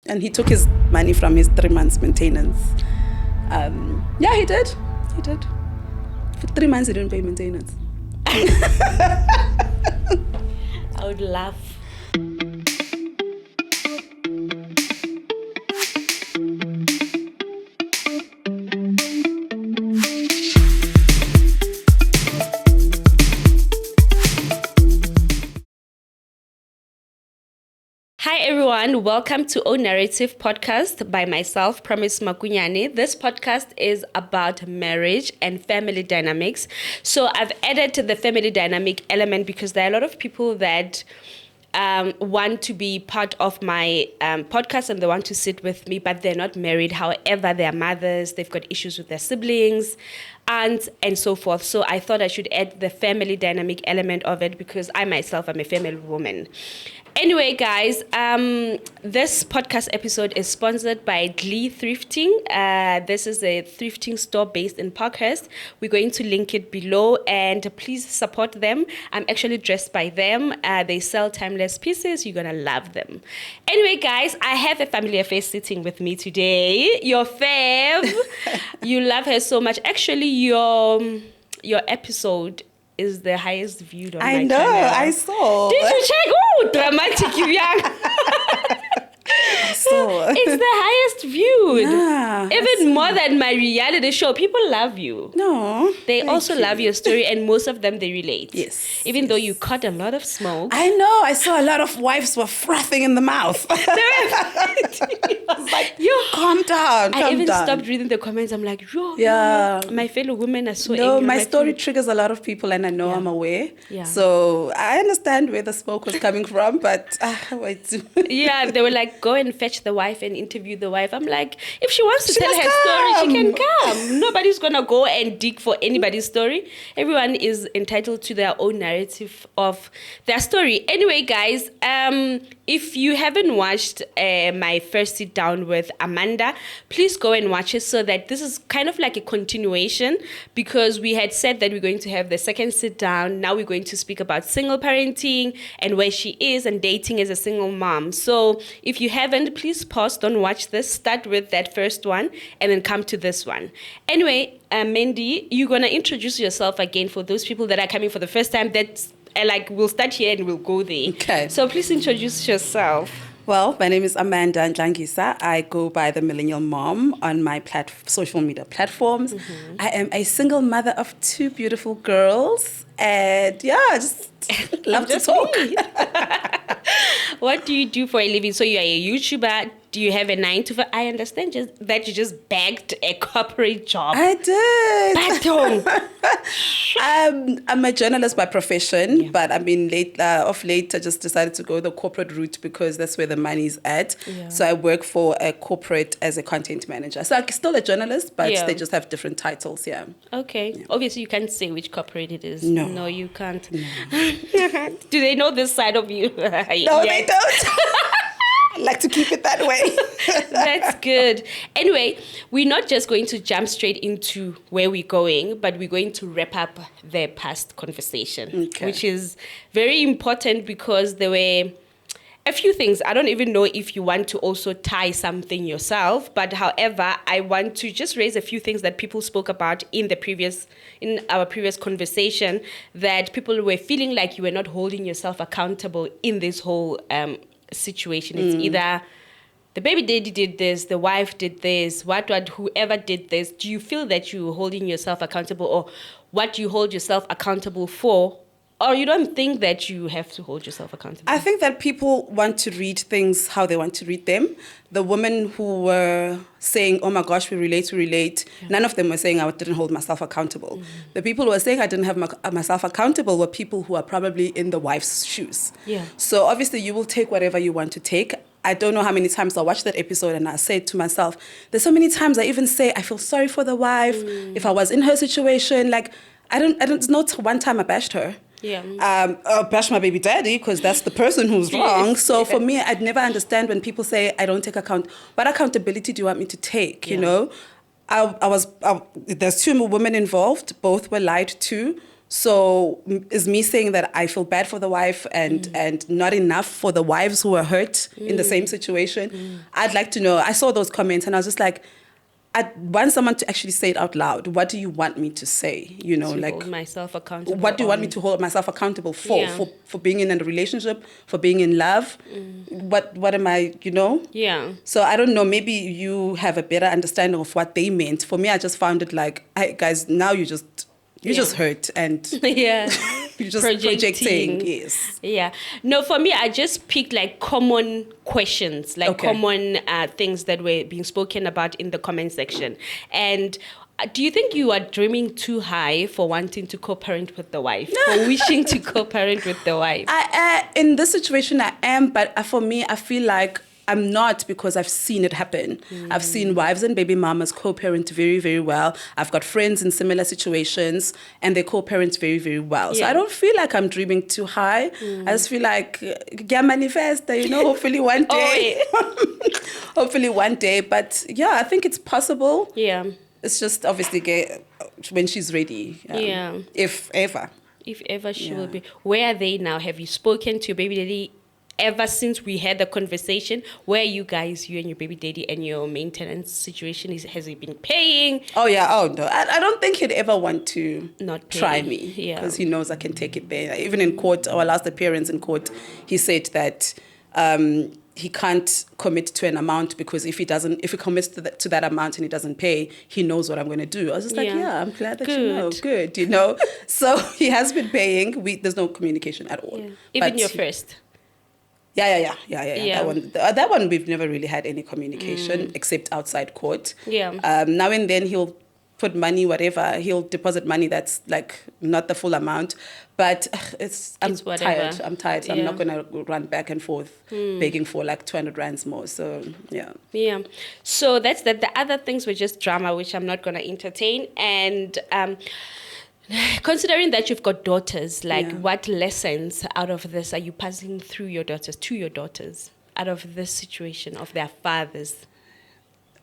And he took his money from his 3 months maintenance. Yeah, he did. He did. For 3 months, he didn't pay maintenance. I would laugh. Hi everyone, welcome to O Narrative Podcast by myself, Promise Makunyane. This podcast is about marriage and family dynamics. So I've added to the family dynamic element because there are a lot of people that want to be part of my podcast and they want to sit with me, but they're not married. However, they're mothers, they've got issues with their siblings, aunts, and so forth. So I thought I should add the family dynamic element of it because I myself am a family woman. Anyway, guys, this podcast episode is sponsored by Glee Thrifting. This is a thrifting store based in Parkhurst. We're going to link it below and please support them. I'm actually dressed by them. They sell timeless pieces. You're going to love them. Anyway, guys, I have a familiar face sitting with me today. Your fave. You love her so much. Actually, your episode is the highest viewed on my channel. I know, I saw. Did you check? Oh, dramatic young. So it's the highest viewed. Yeah, even more than my reality show. People love you. No. They also love your story and most of them they relate. Yes. Even though you cut a lot of smoke. I know. I saw a lot of wives were frothing in the mouth. I was like, calm down. I even stopped reading the comments. I'm like, yeah. My fellow women are so No, angry. my story triggers a lot of people and I know I'm aware. Yeah. So I understand where the smoke was coming from, but wait. Yeah, they were like, go and fetch the wife and interview the wife. I'm like, if she wants to tell her story, she can come. Nobody's going to go and dig for anybody's story. Everyone is entitled to their own narrative of their story. Anyway, guys, if you haven't watched my first sit down with Amanda, please go and watch it so that this is kind of like a continuation because we had said that we're going to have the second sit down. Now we're going to speak about single parenting and where she is and dating as a single mom. So if you haven't, please pause, don't watch this. Start with that first one and then come to this one. Anyway, Mandy, you're going to introduce yourself again for those people that are coming for the first time. That's we'll start here and we'll go there. Okay. So please introduce yourself. Well, my name is Mandy Ndlangisa. I go by the Millennial Mom on my social media platforms. Mm-hmm. I am a single mother of 2 beautiful girls. And just love to talk. What do you do for a living? So you are a YouTuber. Do you have a 9 to 5? I understand that you just bagged a corporate job. I did. I'm a journalist by profession, but I mean, of late, I just decided to go the corporate route because that's where the money is at. Yeah. So I work for a corporate as a content manager. So I'm still a journalist, but they just have different titles, Okay. Yeah. Obviously, you can't say which corporate it is. No, you can't. No. Do they know this side of you? No, they don't. I like to keep it that way. That's good. Anyway, we're not just going to jump straight into where we're going, but we're going to wrap up the past conversation, which is very important because there were a few things. I don't even know if you want to also tie something yourself, but however, I want to just raise a few things that people spoke about in our previous conversation, that people were feeling like you were not holding yourself accountable in this whole situation. It's either the baby daddy did this, the wife did this, whoever did this. Do you feel that you're holding yourself accountable, or what do you hold yourself accountable for? Or you don't think that you have to hold yourself accountable? I think that people want to read things how they want to read them. The women who were saying, oh my gosh, we relate, none of them were saying I didn't hold myself accountable. Mm-hmm. The people who were saying I didn't have myself accountable were people who are probably in the wife's shoes. Yeah. So obviously you will take whatever you want to take. I don't know how many times I watched that episode and I said to myself, there's so many times I even say, I feel sorry for the wife. If I was in her situation, I don't know one time I bashed her. Yeah. Bash my baby daddy because that's the person who's wrong. So for me, I'd never understand when people say I don't take account. What accountability do you want me to take? You know, there's 2 women involved. Both were lied to. So is me saying that I feel bad for the wife and not enough for the wives who were hurt in the same situation? I'd like to know. I saw those comments and I was just like, I want someone to actually say it out loud. What do you want me to say? You know, To like, hold myself accountable. what do you want me to hold myself accountable for? Yeah. For being in a relationship, for being in love? What am I, you know? Yeah. So I don't know, maybe you have a better understanding of what they meant. For me, I just found it like, hey, guys, now you just hurt and Yeah. you're just projecting. Yes. Yeah. No, for me, I just picked like common questions, like Okay. common things that were being spoken about in the comment section. And do you think you are dreaming too high for wanting to co-parent with the wife, for wishing to co-parent with the wife? In this situation, I am, but for me, I feel like I'm not, because I've seen it happen. I've seen wives and baby mamas co-parent very, very well. I've got friends in similar situations and they co-parent very, very well. So Yeah. I don't feel like I'm dreaming too high. I just feel like, get manifest, you know, hopefully one day. Hopefully one day. But yeah, I think it's possible. Yeah. It's just obviously when she's ready. Yeah. If ever. If ever she Yeah. will be. Where are they now? Have you spoken to your baby daddy ever since we had the conversation? Where are you guys, you and your baby daddy, and your maintenance situation? Has he been paying? Oh, yeah. Oh, no. I don't think he'd ever want to Not try paying. me. Yeah. Because he knows I can take it there. Even in court, our last appearance in court, he said that he can't commit to an amount because if he commits to that amount and he doesn't pay, he knows what I'm going to do. I was just like, yeah, I'm glad that you know. Good, you know. So he has been paying. There's no communication at all. Yeah. Even your first? Yeah. Yeah. That one we've never really had any communication except outside court. Yeah. Now and then he'll put money, whatever. He'll deposit money that's like not the full amount, but I'm tired. I'm tired. So I'm not gonna run back and forth begging for like 200 rands more. So yeah. Yeah. So that's that. The other things were just drama, which I'm not gonna entertain. And considering that you've got daughters, like what lessons out of this are you passing through to your daughters out of this situation of their fathers?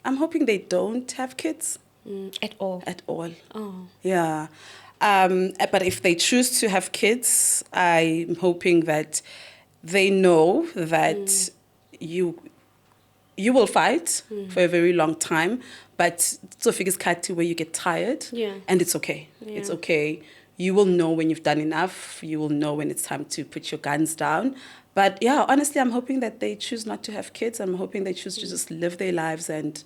I'm hoping they don't have kids. At all? At all. Oh. Yeah. But if they choose to have kids, I'm hoping that they know that you will fight for a very long time, but it's kati where you get tired, and it's okay. Yeah. It's okay. You will know when you've done enough. You will know when it's time to put your guns down. But yeah, honestly, I'm hoping that they choose not to have kids. I'm hoping they choose to just live their lives, and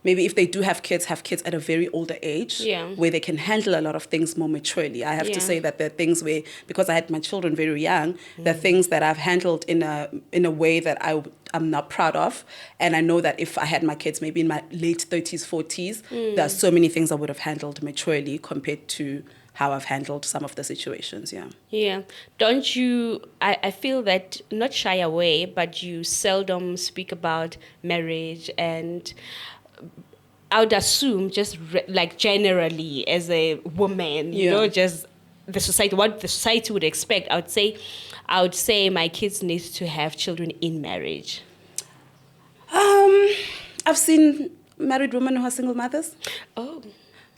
maybe if they do have kids at a very older age, where they can handle a lot of things more maturely. I have to say that there are things where, because I had my children very young, there are things that I've handled in a way that I'm not proud of. And I know that if I had my kids maybe in my late 30s, 40s, there are so many things I would have handled maturely compared to how I've handled some of the situations, Yeah. Don't you, I feel that, not shy away, but you seldom speak about marriage, and I would assume just like generally as a woman, you know, just what the society would expect. I would say my kids need to have children in marriage. I've seen married women who are single mothers. Oh.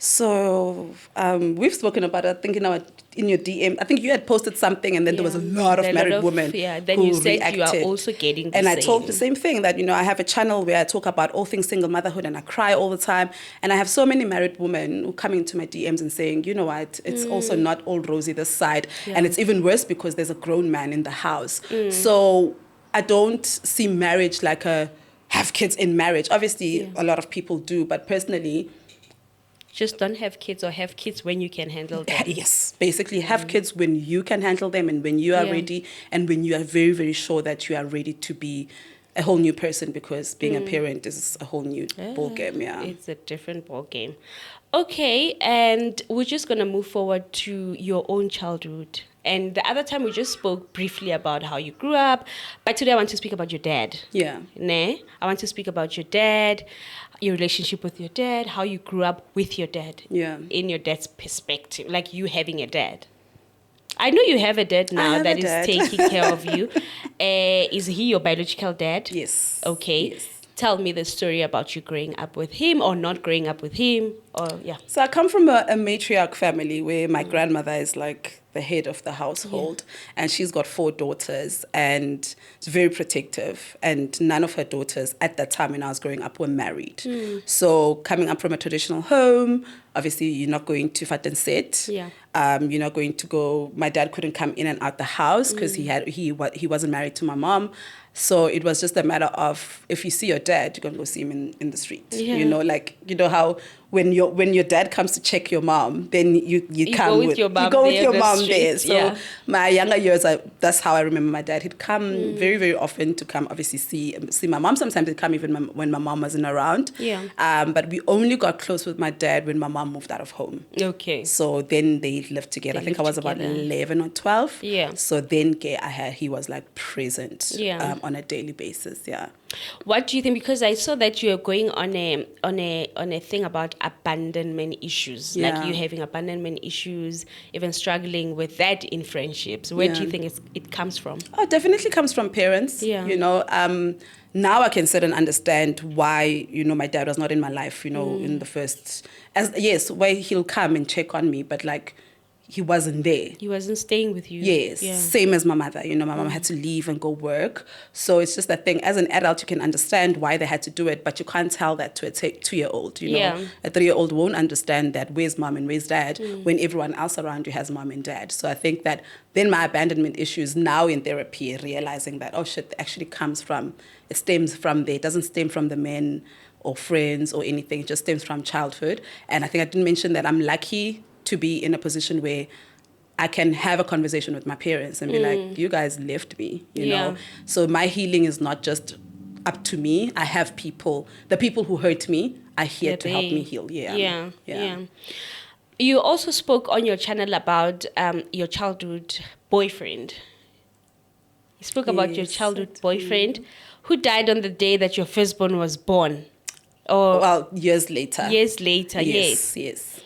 So we've spoken about it, I think in your DM. I think you had posted something, and then there was a lot of married women then who you said reacted. You are also getting the and same. I told the same thing, that, I have a channel where I talk about all things single motherhood, and I cry all the time. And I have so many married women who come into my DMs and saying, you know what, it's also not all rosy this side. And it's even worse because there's a grown man in the house. So I don't see marriage like have kids in marriage. Obviously, a lot of people do, but personally, just don't have kids, or have kids when you can handle them. Yes, basically have kids when you can handle them, and when you are ready, and when you are very, very sure that you are ready to be a whole new person, because being a parent is a whole new ball game. Yeah, it's a different ball game. Okay, and we're just gonna move forward to your own childhood. And the other time we just spoke briefly about how you grew up, but today I want to speak about your dad. Yeah. I want to speak about your dad, your relationship with your dad, how you grew up with your dad. Yeah. In your dad's perspective, like you having a dad. I know you have a dad now that is taking care of you. Is he your biological dad? Yes. Okay. Yes. tell me the story about you growing up with him or not growing up with him, or yeah. So I come from a matriarch family where my grandmother is like the head of the household, and she's got 4 daughters, and it's very protective. And none of her daughters at that time when I was growing up were married. So coming up from a traditional home, obviously you're not going to fat and sit. Yeah. You're not going to go. My dad couldn't come in and out the house because he wasn't married to my mom. So it was just a matter of, if you see your dad, you're gonna go see him in the street. Yeah. You know, like, you know how when your dad comes to check your mom, then you come go with your mom you go with there, your the mom street, there. So yeah. my younger years, that's how I remember my dad. He'd come very, very often to come obviously see my mom. Sometimes he'd come even when my mom wasn't around. Yeah. But we only got close with my dad when my mom moved out of home. Okay. So then they lived together. I think I was about 11 or 12. Yeah. So then he was like present on a daily basis. Yeah. What do you think? Because I saw that you are going on a thing about abandonment issues, like Yeah. you having abandonment issues, even struggling with that in friendships. Where do you think it comes from? Oh, it definitely comes from parents. Yeah. You know, now I can sit and understand why, you know, my dad was not in my life, you know, in the first, why he'll come and check on me, but like, he wasn't there. He wasn't staying with you. Yes, Yeah. same as my mother. You know, my mom had to leave and go work. So it's just that thing. As an adult, you can understand why they had to do it, but you can't tell that to a 2-year-old. You know, Yeah. a 3-year-old won't understand that where's mom and where's dad when everyone else around you has mom and dad. So I think that then my abandonment issues now in therapy, realizing that, oh shit, actually it stems from there. It doesn't stem from the men or friends or anything. It just stems from childhood. And I think I didn't mention that I'm lucky to be in a position where I can have a conversation with my parents and be like, you guys left me, you know? So my healing is not just up to me. I have the people who hurt me are here to help me heal. Yeah. You also spoke on your channel about your childhood boyfriend. You spoke about your childhood boyfriend who died on the day that your firstborn was born. Or well, years later. Yes. Yes.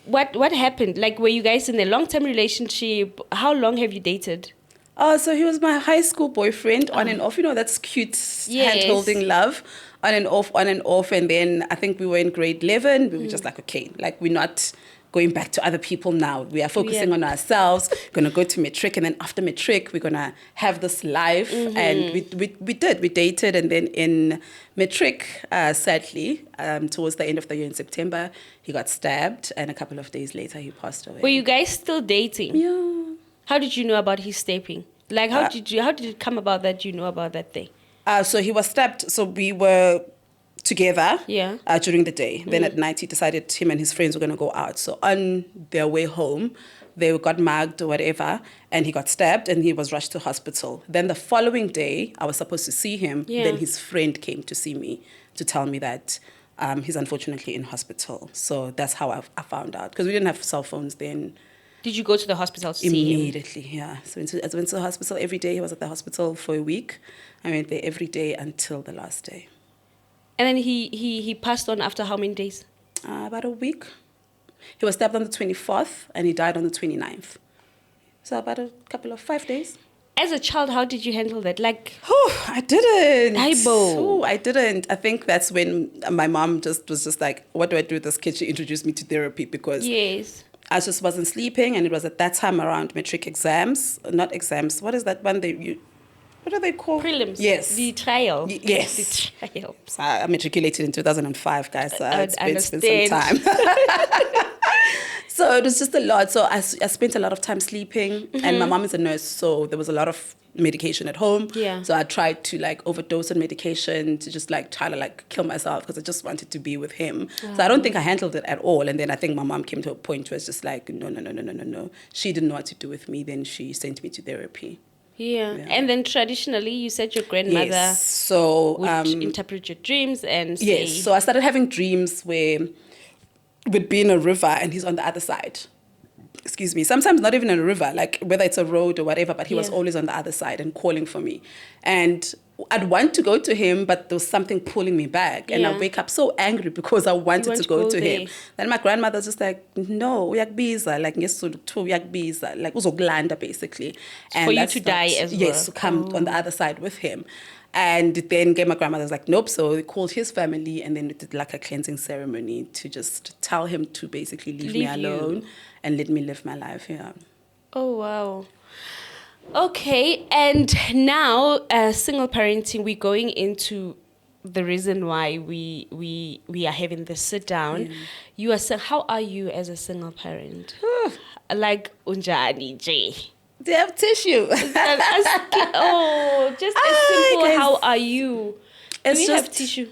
What happened? Like, were you guys in a long-term relationship? How long have you dated? Oh, so he was my high school boyfriend, on and off. You know, that's cute hand-holding love, on and off. And then I think we were in grade 11. We were just like, okay, like we're not going back to other people now. We are focusing on ourselves. We're going to go to matric. And then after matric, we're going to have this life. And we did. We dated. And then in matric, sadly, towards the end of the year in September, he got stabbed. And a couple of days later, he passed away. Were you guys still dating? Yeah. How did you know about his stabbing? Like, how did it come about that you know about that thing? So he was stabbed. So we were together during the day. Then at night, he decided him and his friends were going to go out. So on their way home, they got mugged or whatever, and he got stabbed and he was rushed to hospital. Then the following day, I was supposed to see him. Then his friend came to see me to tell me that he's unfortunately in hospital. So that's how I found out, because we didn't have cell phones then. Did you go to the hospital to see him? Immediately, yeah. So I went to the hospital every day. He was at the hospital for a week. I went there every day until the last day. And then he passed on after how many days? About a week. He was stabbed on the 24th and he died on the 29th. So about a couple of 5 days. As a child, how did you handle that? Like, I didn't. I didn't. I think that's when my mom was just like, what do I do with this kid? She introduced me to therapy because I just wasn't sleeping, and it was at that time around matric exams, not exams. What is that one? What are they called? Prelims. Yes. The trial. Yes. The trial. I matriculated in 2005, guys. So it's been some time. So it was just a lot. So I spent a lot of time sleeping, and my mom is a nurse, so there was a lot of medication at home. Yeah. So I tried to like overdose on medication to just like try to like kill myself because I just wanted to be with him. So I don't think I handled it at all. And then I think my mom came to a point where it's just like, no. She didn't know what to do with me. Then she sent me to therapy. Yeah. And then traditionally, you said your grandmother would interpret your dreams and say... Yes. So I started having dreams where we'd be in a river and he's on the other side. Excuse me. Sometimes not even in a river, like whether it's a road or whatever, but he was always on the other side and calling for me. And I'd want to go to him, but there was something pulling me back. And I'd wake up so angry because I wanted to go to him. Then my grandmother's just like, no, uyakbiza, like uyakbiza, like uzokulanda basically. And for you to die as well. Yes, to come on the other side with him. And then my grandmother was like, nope. So they called his family and then we did like a cleansing ceremony to just tell him to basically leave me alone and let me live my life. Yeah. Oh, wow. Okay. And now, single parenting, we're going into the reason why we are having this sit down. You are how are you as a single parent? Like unjani J. Do you have tissue? Just as simple. Guys. How are you? Do It's we just have tissue?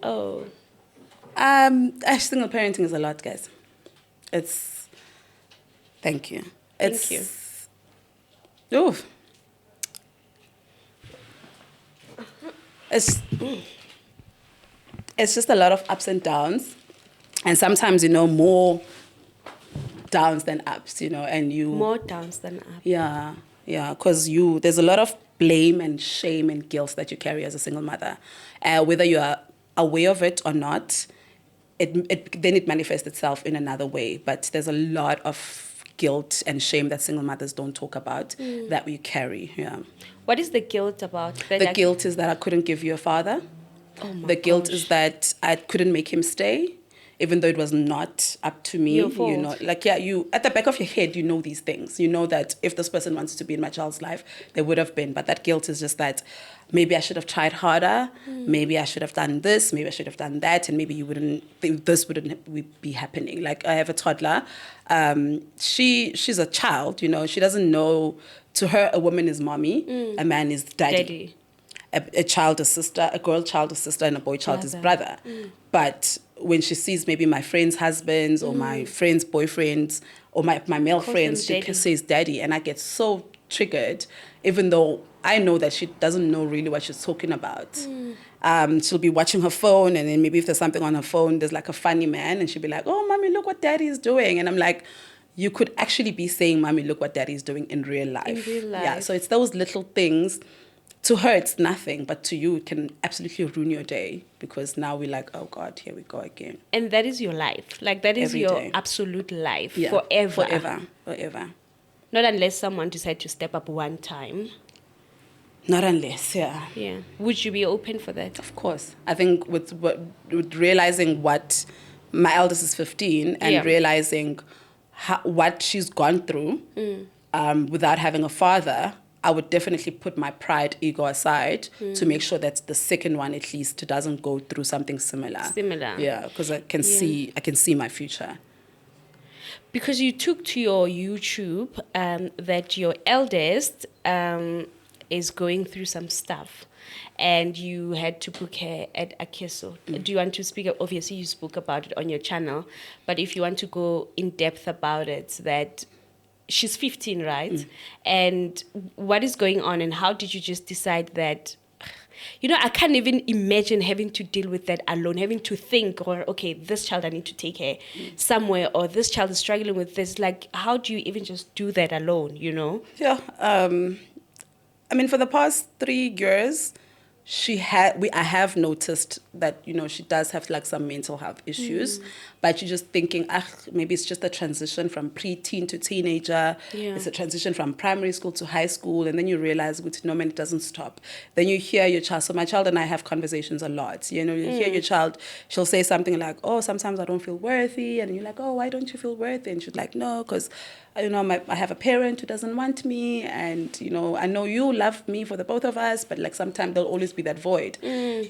Oh. Single parenting is a lot, guys. It's thank you. Thank you. Oof. It's just a lot of ups and downs, and sometimes more downs than ups, and you More downs than up. Yeah, because there's a lot of blame and shame and guilt that you carry as a single mother, whether you are aware of it or not. It manifests itself in another way, but there's a lot of guilt and shame that single mothers don't talk about that we carry. Yeah. What is the guilt about? The guilt is that I couldn't give you a father. Oh my The guilt gosh. is that I couldn't make him stay, even though it was not up to me. Your fault. You at the back of your head, you know these things. You know that if this person wants to be in my child's life, they would have been. But that guilt is just that maybe I should have tried harder. Maybe I should have done this. Maybe I should have done that. And maybe this wouldn't be happening. Like I have a toddler. She's a child. She doesn't know. To her, a woman is mommy. A man is daddy. A child is sister, a girl child is sister, and a boy child is brother. But when she sees maybe my friends' husbands or my friends' boyfriends or my male friends, she says daddy. And I get so triggered, even though I know that she doesn't know really what she's talking about. She'll be watching her phone, and then maybe if there's something on her phone, there's like a funny man, and she'll be like, oh, mommy, look what daddy is doing. And I'm like, you could actually be saying, mommy, look what daddy is doing in real life. In real life. Yeah, so it's those little things. To her, it's nothing, but to you, it can absolutely ruin your day because now we're like, oh God, here we go again. And that is your life. Like that is Every your day. Absolute life. Yeah, Forever. Forever. Not unless someone decides to step up one time. Not unless, yeah. Yeah. Would you be open for that? Of course. I think with realizing what my eldest is 15 and realizing what she's gone through without having a father, I would definitely put my pride, ego aside to make sure that the second one at least doesn't go through something similar. Yeah, because I can see my future. Because you took to your YouTube that your eldest is going through some stuff and you had to book her at Akeso. Do you want to speak? Obviously, you spoke about it on your channel, but if you want to go in depth about it, that she's 15, right? And what is going on and how did you just decide that, I can't even imagine having to deal with that alone, having to think, or, okay, this child, I need to take her somewhere, or this child is struggling with this. Like, how do you even just do that alone, Yeah. For the past 3 years, I have noticed that, she does have like some mental health issues, but you're just thinking, maybe it's just a transition from pre-teen to teenager. Yeah. It's a transition from primary school to high school. And then you realize, no, man, it doesn't stop. Then you hear your child. So my child and I have conversations a lot. You hear your child, she'll say something like, oh, sometimes I don't feel worthy. And you're like, oh, why don't you feel worthy? And she's like, no, because I have a parent who doesn't want me, and I know you love me for the both of us, but like sometimes there'll always be that void.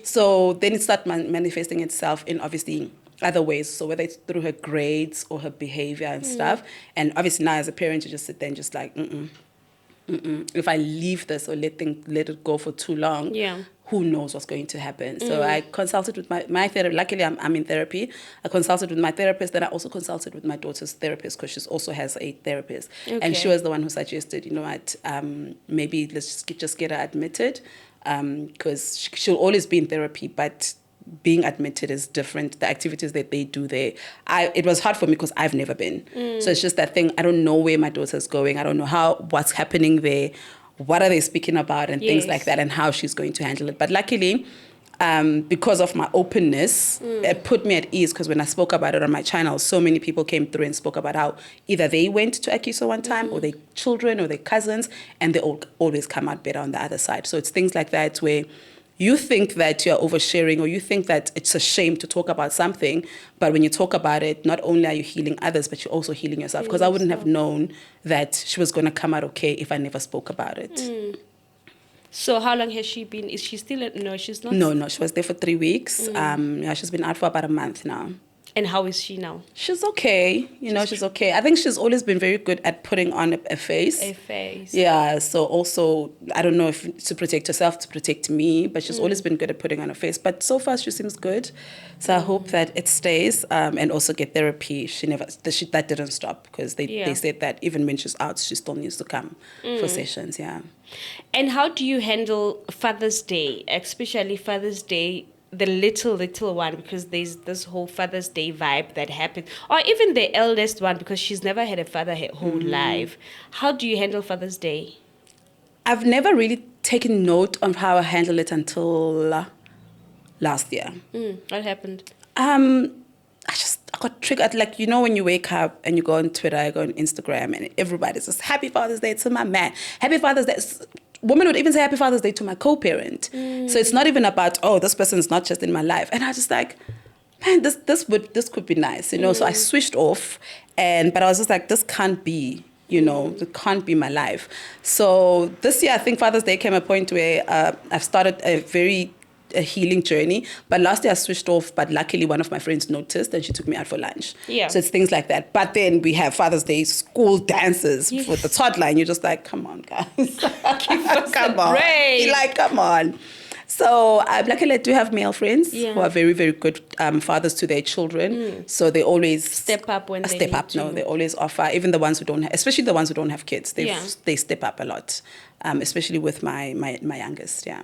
So then it starts manifesting itself in obviously other ways. So whether it's through her grades or her behavior and stuff, and obviously now as a parent you just sit there and just like, if I leave this or let it go for too long, who knows what's going to happen. So I consulted with my therapist. Luckily, I'm in therapy. I consulted with my therapist. Then I also consulted with my daughter's therapist because she also has a therapist. Okay. And she was the one who suggested, maybe let's just get her admitted because she'll always be in therapy, but being admitted is different. The activities that they do there, it was hard for me because I've never been. So it's just that thing. I don't know where my daughter's going. I don't know what's happening there. What are they speaking about and things like that, and how she's going to handle it. But luckily, because of my openness, it put me at ease, because when I spoke about it on my channel, so many people came through and spoke about how either they went to Akiso one time or their children or their cousins, and they always come out better on the other side. So it's things like that where you think that you're oversharing, or you think that it's a shame to talk about something, but when you talk about it, not only are you healing others, but you're also healing yourself. Because I wouldn't have known that she was going to come out okay if I never spoke about it. So how long has she been? Is she still no, she's not. No, she was there for 3 weeks. Yeah, she's been out for about a month now. And how is she now? She's okay. She's okay. I think she's always been very good at putting on a face. A face. Yeah, so also, I don't know if to protect herself, to protect me, but she's always been good at putting on a face. But so far, she seems good. So I hope that it stays, and also get therapy. That didn't stop, because they said that even when she's out, she still needs to come for sessions, yeah. And how do you handle Father's Day, especially Father's Day, the little one, because there's this whole Father's Day vibe that happens, or even the eldest one, because she's never had a father her whole life. How do you handle Father's Day? I've never really taken note of how I handle it until last year. What happened? I got triggered. Like, when you wake up and you go on Twitter, you go on Instagram, and everybody says, Happy Father's Day to my man. Happy Father's Day. Women would even say Happy Father's Day to my co-parent. So it's not even about, this person is not just in my life. And I just like, man, this could be nice, So I switched off, but I was just like, this can't be, it can't be my life. So this year, I think Father's Day came a point where I've started a healing journey. But last year I switched off, but luckily one of my friends noticed and she took me out for lunch. Yeah. So it's things like that. But then we have Father's Day school dances for the toddler, and you're just like, come on, guys. Come on. You're like, come on. So luckily I do have male friends who are very, very good fathers to their children. So they always step up when they step up. No, they always offer. Even the ones who don't, especially the ones who don't have kids, they step up a lot. Especially with my youngest. Yeah.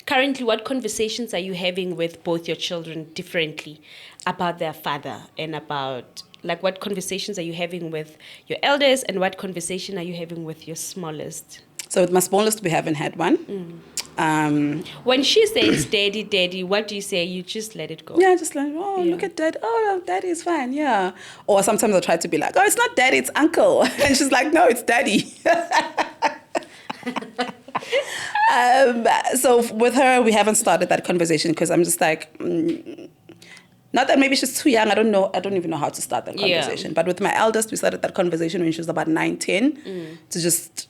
Currently, what conversations are you having with both your children differently about their father, and about, like, what conversations are you having with your eldest, and what conversation are you having with your smallest? So with my smallest, we haven't had one. When she says daddy, daddy, what do you say? You just let it go. Yeah, just like, look at dad. Oh, daddy is fine. Yeah. Or sometimes I try to be like, it's not daddy, it's uncle. And she's like, no, it's daddy. So with her, we haven't started that conversation, because I'm just like, not that maybe she's too young. I don't know. I don't even know how to start that conversation. But with my eldest, we started that conversation when she was about 9, 10.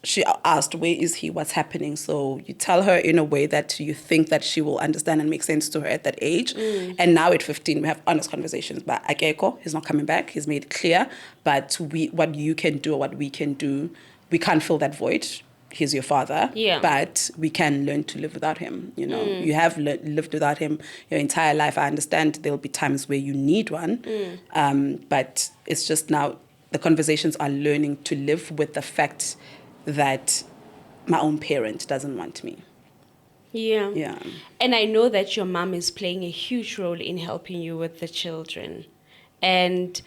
She asked, where is he? What's happening? So you tell her in a way that you think that she will understand and make sense to her at that age. And now at 15, we have honest conversations. But Akeko, he's not coming back. He's made it clear. But what you can do or what we can do, we can't fill that void. He's your father, but we can learn to live without him. You have lived without him your entire life. I understand there'll be times where you need one, but it's just now the conversations are learning to live with the fact that my own parent doesn't want me. Yeah. Yeah. And I know that your mom is playing a huge role in helping you with the children. And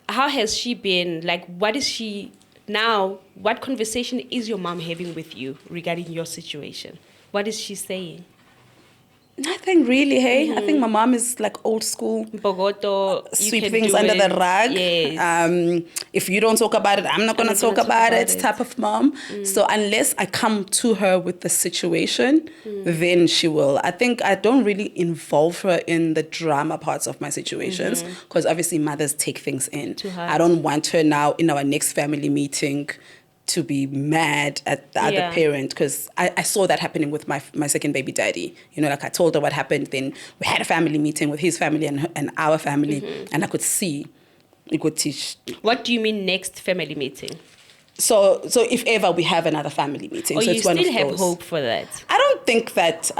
how has she been? Like, what is she... Now, what conversation is your mom having with you regarding your situation? What is she saying? Nothing really, hey. I think my mom is like old school. Bogoto, sweep things under the rug. Yes. If you don't talk about it, I'm not going to talk about it type of mom. So unless I come to her with the situation, then she will. I think I don't really involve her in the drama parts of my situations, because obviously mothers take things in. I don't want her now in our next family meeting to be mad at the other parent, because I saw that happening with my second baby daddy. Like I told her what happened, then we had a family meeting with his family and our family, and I could see, it could teach. What do you mean next family meeting? So if ever we have another family meeting. Or so you it's one still of have those. hope for that? I don't think that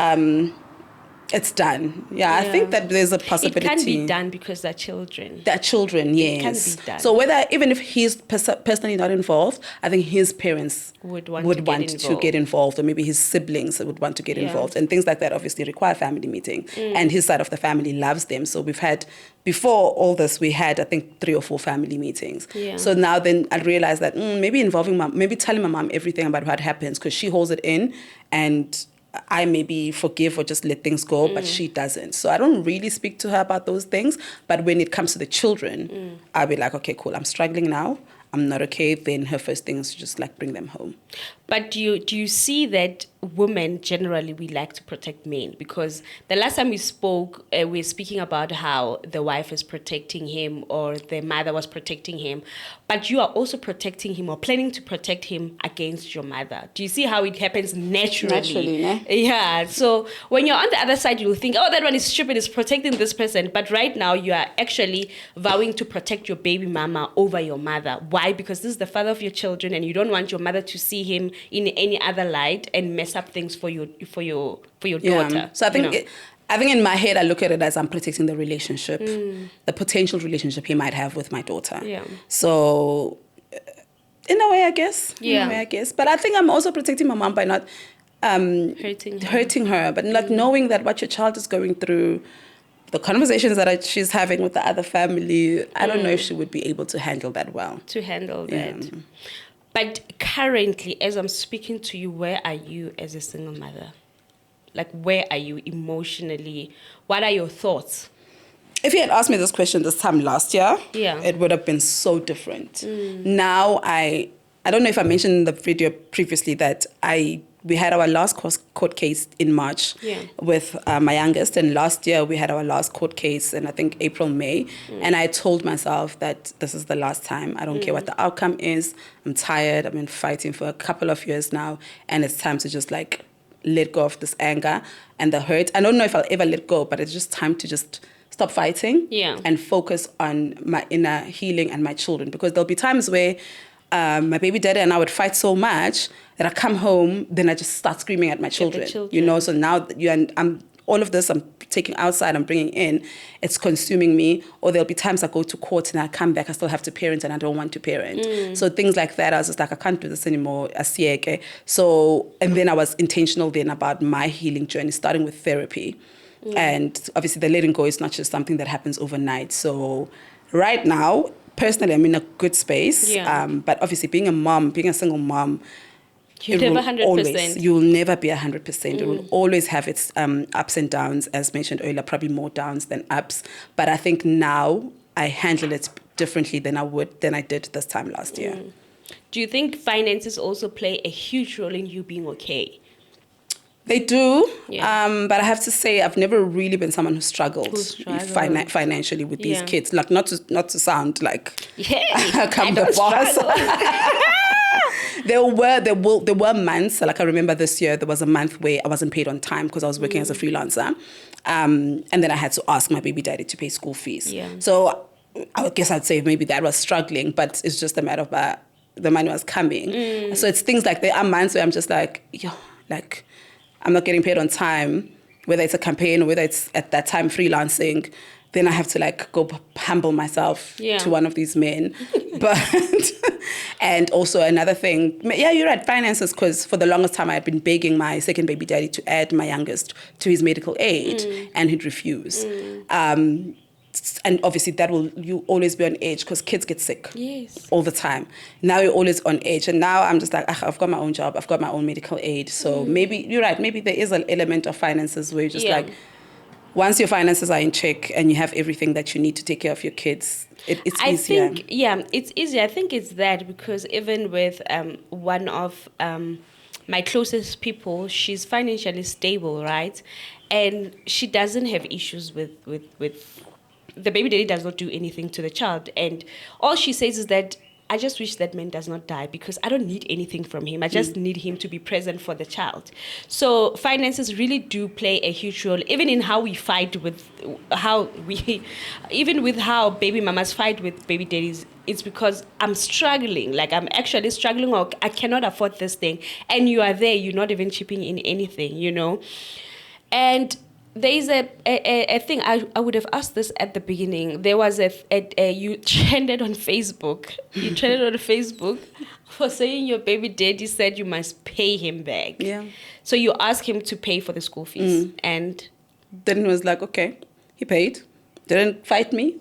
it's done. I think that there's a possibility. It can be done because they're children. They're children, yes. It can be done. So even if he's personally not involved, I think his parents would want to get involved, or maybe his siblings would want to get involved. And things like that obviously require family meeting. And his side of the family loves them. So we've had, before all this, we had, I think, 3 or 4 family meetings. So now then I realized that maybe involving mom, maybe telling my mom everything about what happens, because she holds it in, and I maybe forgive or just let things go, but she doesn't. So I don't really speak to her about those things. But when it comes to the children, I'll be like, okay, cool, I'm struggling now. I'm not okay. Then her first thing is to just like bring them home. But do you see that women generally, we like to protect men? Because the last time we spoke, we were speaking about how the wife is protecting him or the mother was protecting him. But you are also protecting him or planning to protect him against your mother. Do you see how it happens naturally? Naturally, ne? Yeah. So when you're on the other side, you'll think, oh, that one is stupid, is protecting this person. But right now, you are actually vowing to protect your baby mama over your mother. Why? Because this is the father of your children and you don't want your mother to see him in any other light and mess up things for your daughter. So I think I think in my head I look at it as I'm protecting the relationship, the potential relationship he might have with my daughter. Yeah. So in a way, I guess. Yeah. In a way, I guess. But I think I'm also protecting my mom by not hurting her, but like knowing that what your child is going through, the conversations that she's having with the other family, I don't know if she would be able to handle that well. To handle that. But currently, as I'm speaking to you, where are you as a single mother? Like, where are you emotionally? What are your thoughts? If you had asked me this question this time last year, Yeah. it would have been so different. Now, I don't know if I mentioned in the video previously that we had our last court case in March with my youngest. And last year we had our last court case in, I think, April, May. And I told myself that this is the last time. I don't care what the outcome is. I'm tired. I've been fighting for a couple of years now. And it's time to just like let go of this anger and the hurt. I don't know if I'll ever let go, but it's just time to just stop fighting and focus on my inner healing and my children. Because there'll be times where my baby daddy and I would fight so much that I come home, then I just start screaming at my children. You know, so now I'm all of this I'm taking outside, I'm bringing in, it's consuming me. Or there'll be times I go to court and I come back, I still have to parent and I don't want to parent. So things like that, I was just like, I can't do this anymore. So, and then I was intentional then about my healing journey, starting with therapy. And obviously the letting go is not just something that happens overnight. So right now, personally, I'm in a good space. But obviously being a single mom, you're never 100%. You'll never be 100%. It will always have its ups and downs, as mentioned earlier, probably more downs than ups. But I think now I handle it differently than I did this time last year. Do you think finances also play a huge role in you being okay? They do, but I have to say I've never really been someone who struggled financially with these kids. Like not to sound like I'm the boss. There were months, like I remember this year, there was a month where I wasn't paid on time because I was working as a freelancer. And then I had to ask my baby daddy to pay school fees. So I guess I'd say maybe that was struggling, but it's just a matter of the money was coming. So it's things like there are months where I'm just like, I'm not getting paid on time, whether it's a campaign or whether it's at that time freelancing. Then I have to like go humble myself to one of these men. But and also another thing, you're right, finances, because for the longest time I had been begging my second baby daddy to add my youngest to his medical aid, and he'd refuse. And obviously you always be on edge because kids get sick all the time. Now you're always on edge. And now I'm just like, I've got my own job. I've got my own medical aid. So maybe, you're right, maybe there is an element of finances where you're just like, once your finances are in check and you have everything that you need to take care of your kids, it's easier. I think, it's easier. I think it's that because even with one of my closest people, she's financially stable, right? And she doesn't have issues with the baby daddy does not do anything to the child. And all she says is that, I just wish that man does not die because I don't need anything from him. I just need him to be present for the child. So finances really do play a huge role, even in how we fight even with how baby mamas fight with baby daddies. It's because I'm struggling. Like I'm actually struggling, or I cannot afford this thing. And you are there, you're not even chipping in anything, you know? And there is a thing, I would have asked this at the beginning. There was you trended on Facebook. You trended on Facebook for saying your baby daddy said you must pay him back. So you asked him to pay for the school fees. And then he was like, okay, he paid. Didn't fight me.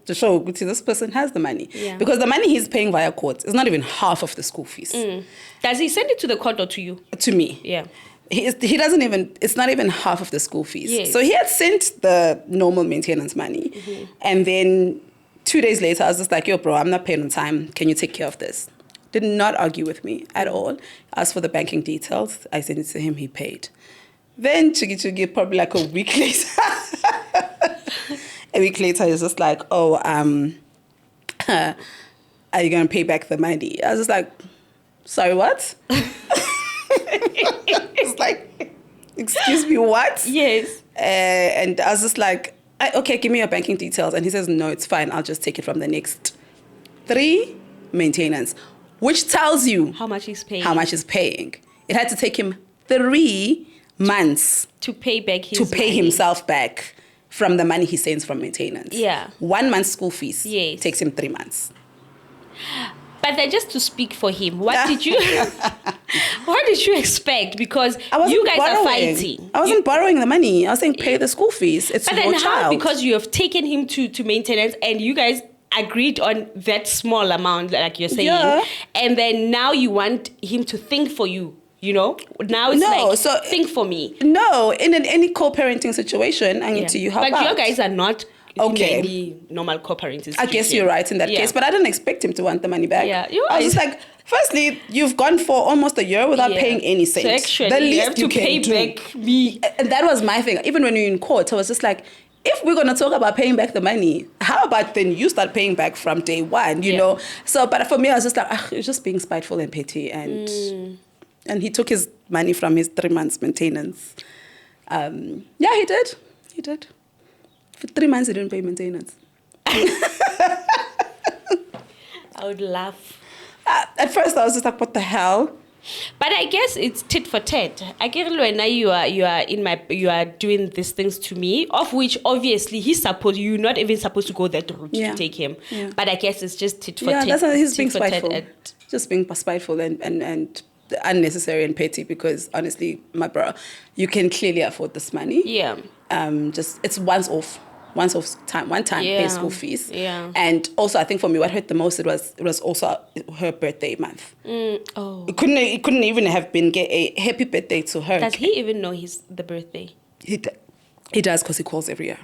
To show this person has the money. Because the money he's paying via court is not even half of the school fees. Does he send it to the court or to you? To me. he doesn't even, it's not even half of the school fees. Yes. So he had sent the normal maintenance money. And then 2 days later, I was just like, yo, bro, I'm not paying on time. Can you take care of this? Did not argue with me at all. Asked for the banking details. I sent it to him. He paid. Then Chigi, probably like a week later. A week later, he's just like, oh, are you going to pay back the money? I was just like, sorry, what? It's like, excuse me, what? Yes. And I was just like, okay, give me your banking details. And he says, no, it's fine. I'll just take it from the next 3 maintenance, which tells you How much he's paying. how much he's paying. It had to take him 3 months to pay back his to pay money. himself back from the money he sends from maintenance. Yeah. 1 month's school fees Yes. takes him 3 months. But then just to speak for him, what did you expect? Because I wasn't you guys are borrowing. fighting. I wasn't borrowing the money. I was saying pay the school fees. It's But your then how? child. Because you have taken him to maintenance and you guys agreed on that small amount, like you're saying. Yeah. And then now you want him to think for you, you know? Now it's No, like, so- think for me. No, in any co-parenting situation, I need to you help But out. you guys are not Okay. in any normal co-parenting I guess you're right in that Yeah. case, but I didn't expect him to want the money back. Yeah, you I was just are- like, firstly, you've gone for almost a year without Yeah. paying any cent. So actually, the you least have to you can pay do. back me. And that was my thing. Even when you're in court, I was just like, if we're going to talk about paying back the money, how about then you start paying back from day one, you Yeah. know? So, but for me, I was just like, it's just being spiteful and petty. And he took his money from his 3 months maintenance. Yeah, he did. He did. For 3 months, he didn't pay maintenance. I would laugh. At first, I was just like, what the hell? But I guess it's tit for tat. I get when you are doing these things to me, of which obviously you're not even supposed to go that route Yeah. to take him. Yeah. But I guess it's just tit for Yeah, tat. that's how he's tit being for tat spiteful. and- Just being spiteful and unnecessary and petty because honestly, my bro, you can clearly afford this money. Yeah. Just it's one time, pay Yeah. school fees. Yeah. And also, I think for me, what hurt the most it was also her birthday month. Oh. It couldn't even have been a happy birthday to her. Does he even know the birthday? He does because he calls every year.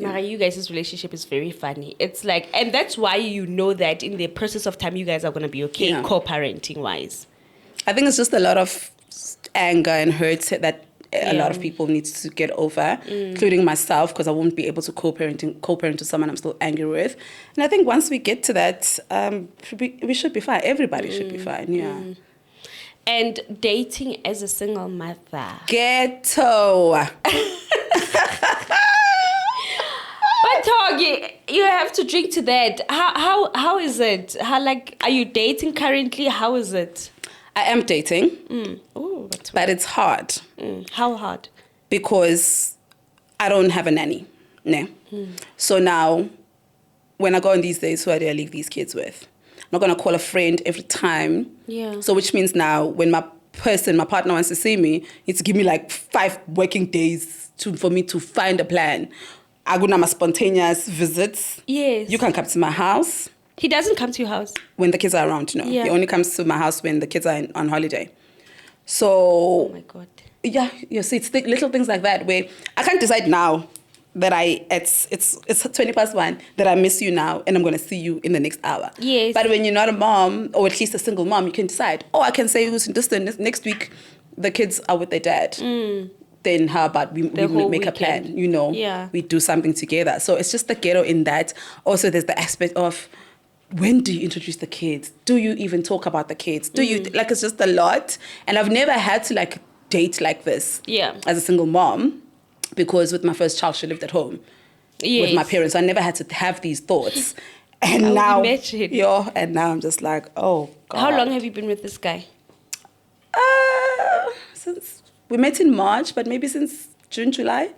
Mara, you guys' relationship is very funny. It's like, and that's why you know that in the process of time, you guys are going to be okay, Yeah. co-parenting wise. I think it's just a lot of anger and hurt that a lot of Yeah. people need to get over, including myself, because I won't be able to co-parent to someone I'm still angry with. And I think once we get to that, we should be fine. Everybody should be fine, yeah. And dating as a single mother. Ghetto. But Togi, you have to drink to that. How is it? How, like, are you dating currently? How is it? I am dating, Oh, that's but it's hard how hard? because I don't have a nanny. No. So now, when I go on these days, who do I leave these kids with? I'm not going to call a friend every time. Yeah. So which means now, when my partner wants to see me, it's give me like 5 working days for me to find a plan. I go on my spontaneous visits. Yes. You can come to my house He doesn't come to your house. when the kids are around, no. Yeah. He only comes to my house when the kids are on holiday. So, Oh my God. yeah, you see, it's little things like that where I can't decide now that it's 1:20 that I miss you now and I'm going to see you in the next hour. Yes. But when you're not a mom, or at least a single mom, you can decide, oh, I can say who's distant next week, the kids are with their dad. Then how about we whole make a weekend. plan, you know? Yeah. We do something together. So it's just the ghetto in that. Also, there's the aspect of, when do you introduce the kids? Do you even talk about the kids? Do you, like, it's just a lot. And I've never had to, like, date like this Yeah. as a single mom, because with my first child, she lived at home with my Yes. parents. So I never had to have these thoughts. I And would now, imagine. and now I'm just like, oh, God. How long have you been with this guy? Since we met in March, but maybe since June, July.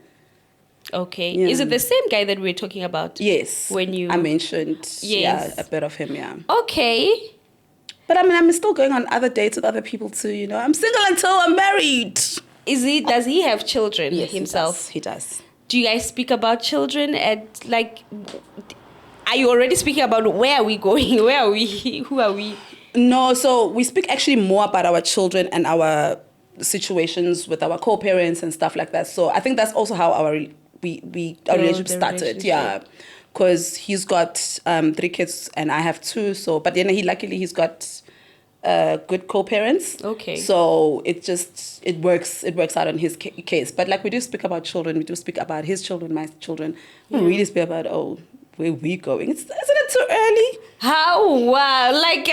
Okay. Yeah. Is it the same guy that we were talking about? Yes. When you... I mentioned, Yes. a bit of him, yeah. Okay. But I mean, I'm still going on other dates with other people too, you know. I'm single until I'm married. Does he have children Yes, himself? He does. Do you guys speak about children at, like, are you already speaking about where are we going? Where are we? Who are we? No, so we speak actually more about our children and our situations with our co-parents and stuff like that. So I think that's also how our relationship started. relationship. Yeah, because he's got 3 kids and I have 2. So, but then he's got good co-parents. Okay. So it works out on his case. But like we do speak about children, we do speak about his children, my children. We don't really speak about where we going. Isn't it too early? How? Wow. Like,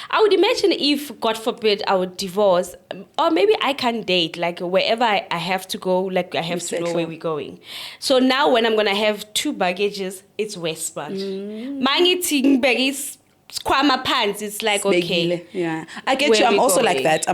I would imagine if, God forbid, I would divorce, or maybe I can date, like, wherever I have to go, like, I have to know where we're going. So now when I'm going to have 2 baggages, it's Westbound. Mangiting baggies, squama pants, it's like, okay. Yeah. I get you. I'm also like that.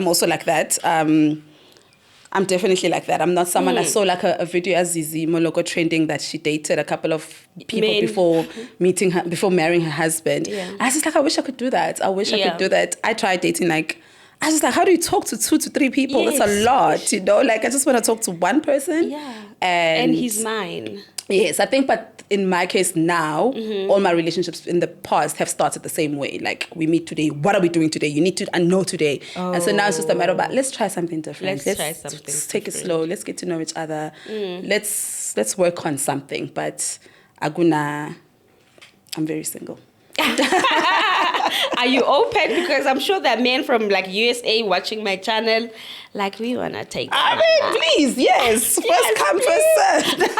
I'm definitely like that. I'm not someone. I saw like a video as Zizi Moloko trending that she dated a couple of people before marrying her husband. Yeah. I was just like, I wish I could do that. I could do that. I tried dating like, I was just like, how do you talk to 2 to 3 people? Yes. It's a lot, you know? Like, I just want to talk to one person. Yeah. And he's mine. Yes, I think, but in my case now, all my relationships in the past have started the same way. Like, we meet today. What are we doing today? You need to know today. And so now it's just a matter of, let's try something different. Let's take it slow. Let's get to know each other. Let's work on something. But I'm very single. Are you open? Because I'm sure there are men from like USA watching my channel. Like, we want to take please, yes. First come, first served.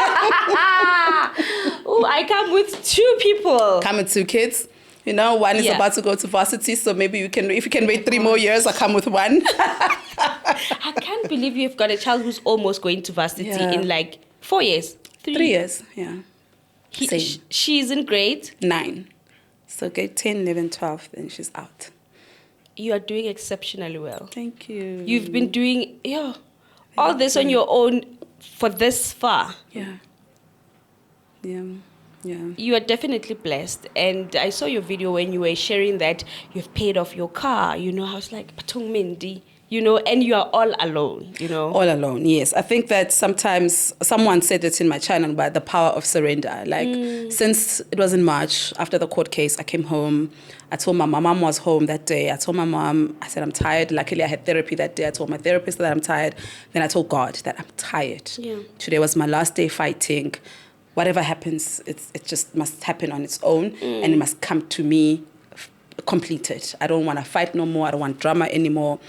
Oh, I come with 2 people. Come with 2 kids. You know, one is about to go to varsity, so maybe if you can wait 3 more years, I'll come with 1. I can't believe you've got a child who's almost going to varsity in like 4 years. 3 years, yeah. She's in grade 9. So grade 10, 11, 12, then she's out. You are doing exceptionally well. Thank you. You've been doing all this on your own for this far. Yeah. You are definitely blessed. And I saw your video when you were sharing that you've paid off your car. You know, I was like, Patong Mandy. You know, and you are all alone, you know. All alone, yes. I think that sometimes someone said it in my channel about the power of surrender. Like, since it was in March, after the court case, I came home. I told my mom was home that day. I told my mom, I said, I'm tired. Luckily, I had therapy that day. I told my therapist that I'm tired. Then I told God that I'm tired. Yeah. Today was my last day fighting. Whatever happens, it just must happen on its own. And it must come to me completed. I don't want to fight no more. I don't want drama anymore.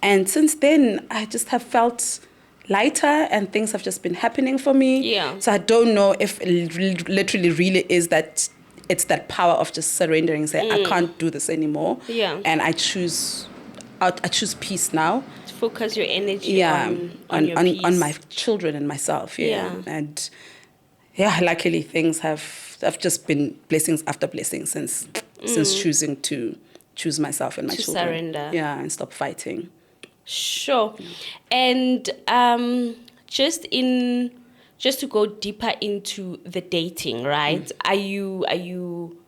And since then, I just have felt lighter and things have just been happening for me. Yeah. So I don't know if it literally really is that it's that power of just surrendering and saying, I can't do this anymore. Yeah. And I choose peace now. To focus your energy on your peace. On my children and myself. Yeah. And luckily things have just been blessings after blessings since choosing to choose myself and my children. Surrender. Yeah, and stop fighting. Sure. And just to go deeper into the dating, right? Are you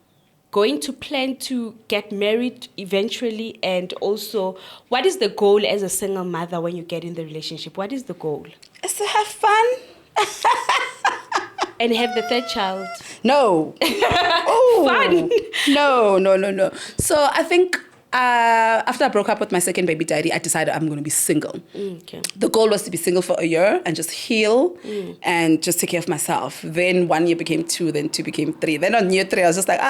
going to plan to get married eventually? And also, what is the goal as a single mother when you get in the relationship? What is the goal? Is to have fun. And have the 3rd child? No. Oh, fun. No. So I think after I broke up with my second baby daddy, I decided I'm going to be single. Okay. The goal was to be single for a year and just heal and just take care of myself. Then 1 year became 2, then 2 became 3. Then on year 3, I was just like,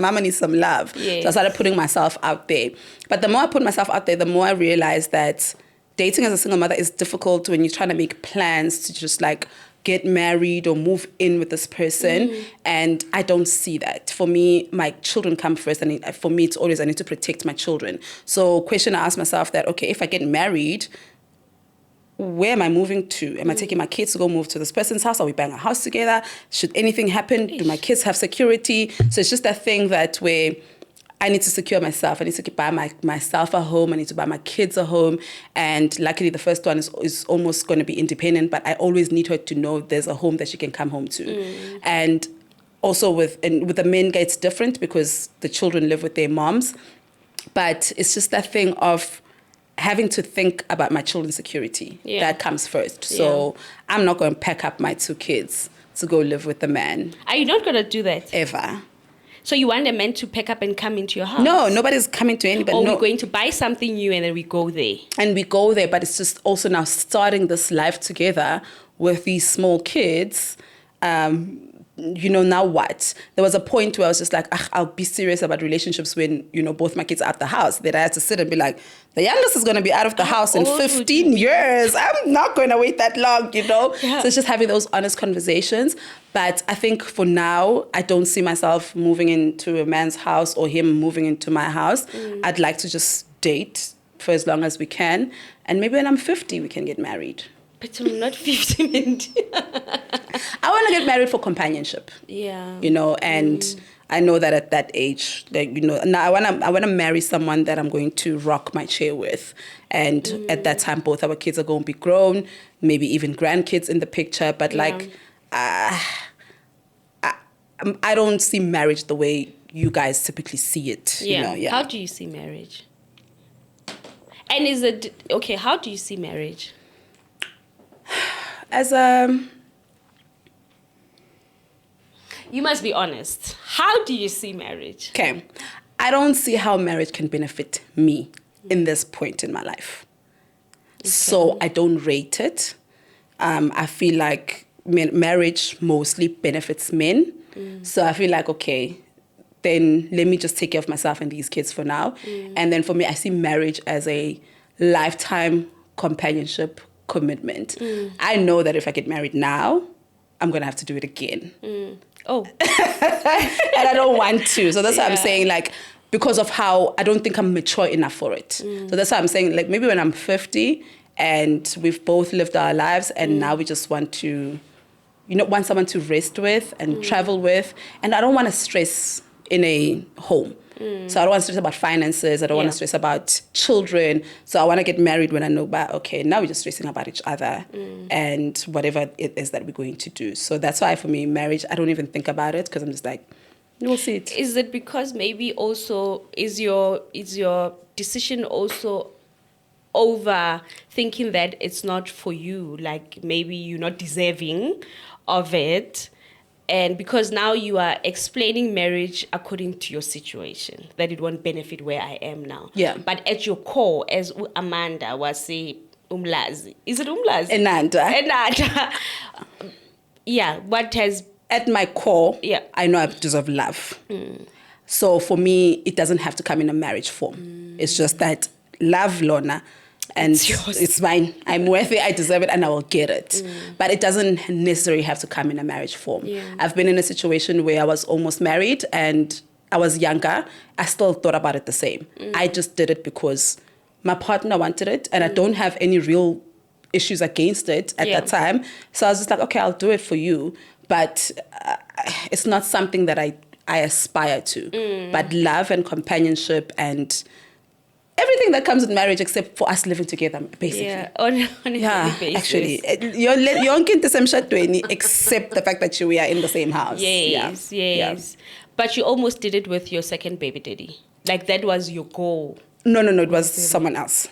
mama needs some love. Yes. So I started putting myself out there. But the more I put myself out there, the more I realized that dating as a single mother is difficult when you're trying to make plans to just like get married or move in with this person. And I don't see that. For me, my children come first. And for me, it's always I need to protect my children. So question I ask myself that, okay, if I get married, where am I moving to? Am I taking my kids to go move to this person's house? Are we buying a house together? Should anything happen? Do my kids have security? So it's just that thing that where I need to secure myself. I need to buy myself a home. I need to buy my kids a home. And luckily, the first one is almost going to be independent, but I always need her to know there's a home that she can come home to. And also with the men, it's different because the children live with their moms. But it's just that thing of having to think about my children's security. Yeah. That comes first. So I'm not going to pack up my 2 kids to go live with the man. Are you not going to do that? Ever. So you want a man to pack up and come into your house? No, nobody's coming to anybody. Or no. we're going to buy something new and then we go there. And we go there, but it's just also now starting this life together with these small kids. Now what? There was a point where I was just like, I'll be serious about relationships when, both my kids are out the house. Then I had to sit and be like, the youngest is going to be out of the house in 15 years. I'm not going to wait that long, Yeah. So it's just having those honest conversations. But I think for now, I don't see myself moving into a man's house or him moving into my house. I'd like to just date for as long as we can. And maybe when I'm 50, we can get married. But I'm not 50, Mandy. I want to get married for companionship. Yeah. And I know that at that age, now I want to marry someone that I'm going to rock my chair with. And at that time, both our kids are going to be grown, maybe even grandkids in the picture. But I don't see marriage the way you guys typically see it. Yeah. How do you see marriage? And is it, okay, how do you see marriage? You must be honest. How do you see marriage? Okay. I don't see how marriage can benefit me in this point in my life. Okay. So I don't rate it. I feel like marriage mostly benefits men. So I feel like, okay, then let me just take care of myself and these kids for now. And then for me, I see marriage as a lifetime companionship commitment. I know that if I get married now, I'm going to have to do it again. Oh. And I don't want to. So that's why I'm saying, like, because of how I don't think I'm mature enough for it. So that's why I'm saying, like, maybe when I'm 50 and we've both lived our lives and now we just want to, want someone to rest with and travel with. And I don't want to stress in a home. So I don't want to stress about finances. I don't want to stress about children. So I want to get married when I know about, okay, now we're just stressing about each other and whatever it is that we're going to do. So that's why for me, marriage, I don't even think about it because I'm just like, we'll see it. Is it because maybe also is your decision also over thinking that it's not for you? Like maybe you're not deserving of it. And because now you are explaining marriage according to your situation, that it won't benefit where I am now. Yeah. But at your core, as Amanda was saying, umlazi. Is it umlazi? Enanda. Yeah. What has... At my core, I know I deserve love. So for me, it doesn't have to come in a marriage form. It's just that love, Lorna, and it's mine. I'm worth it. I deserve it, and I will get it. But it doesn't necessarily have to come in a marriage form. Yeah. I've been in a situation where I was almost married, and I was younger. I still thought about it the same. I just did it because my partner wanted it, and I don't have any real issues against it at that time. So I was just like, okay, I'll do it for you. But it's not something that I aspire to. But love and companionship and everything that comes with marriage, except for us living together, basically. Yeah, on a daily basis. Actually. You're except the fact that we are in the same house. Yes. Yeah. But you almost did it with your second baby daddy. Like that was your goal. No. It was someone else.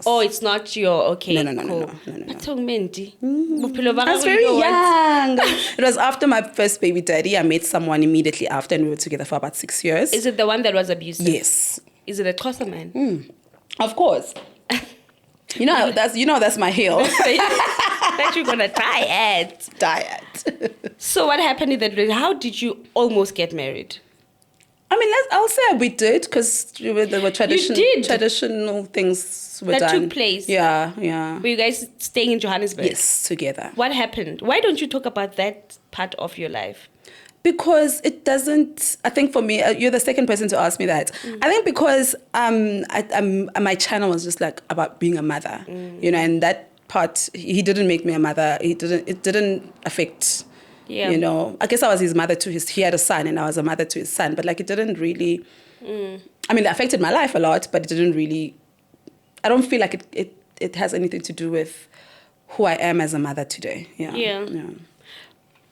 Oh, it's not your... Okay, No. But Mandy, I was very young. It was after my first baby daddy. I met someone immediately after, and we were together for about 6 years. Is it the one that was abusive? Yes. Is it a Xhosa man? Of course. That's my heel. That you're gonna diet. So what happened in that relationship? How did you almost get married? I mean, I'll say we did because there were traditional things were that done. took place. Yeah. Were you guys staying in Johannesburg? Yes, together. What happened? Why don't you talk about that part of your life? Because it doesn't. I think for me, you're the second person to ask me that. I think because my channel was just like about being a mother, and that part he didn't make me a mother. It didn't affect. Yeah. I guess I was his mother to he had a son and I was a mother to his son, but like it didn't really, I mean, it affected my life a lot, but it didn't really, I don't feel like it has anything to do with who I am as a mother today. Yeah.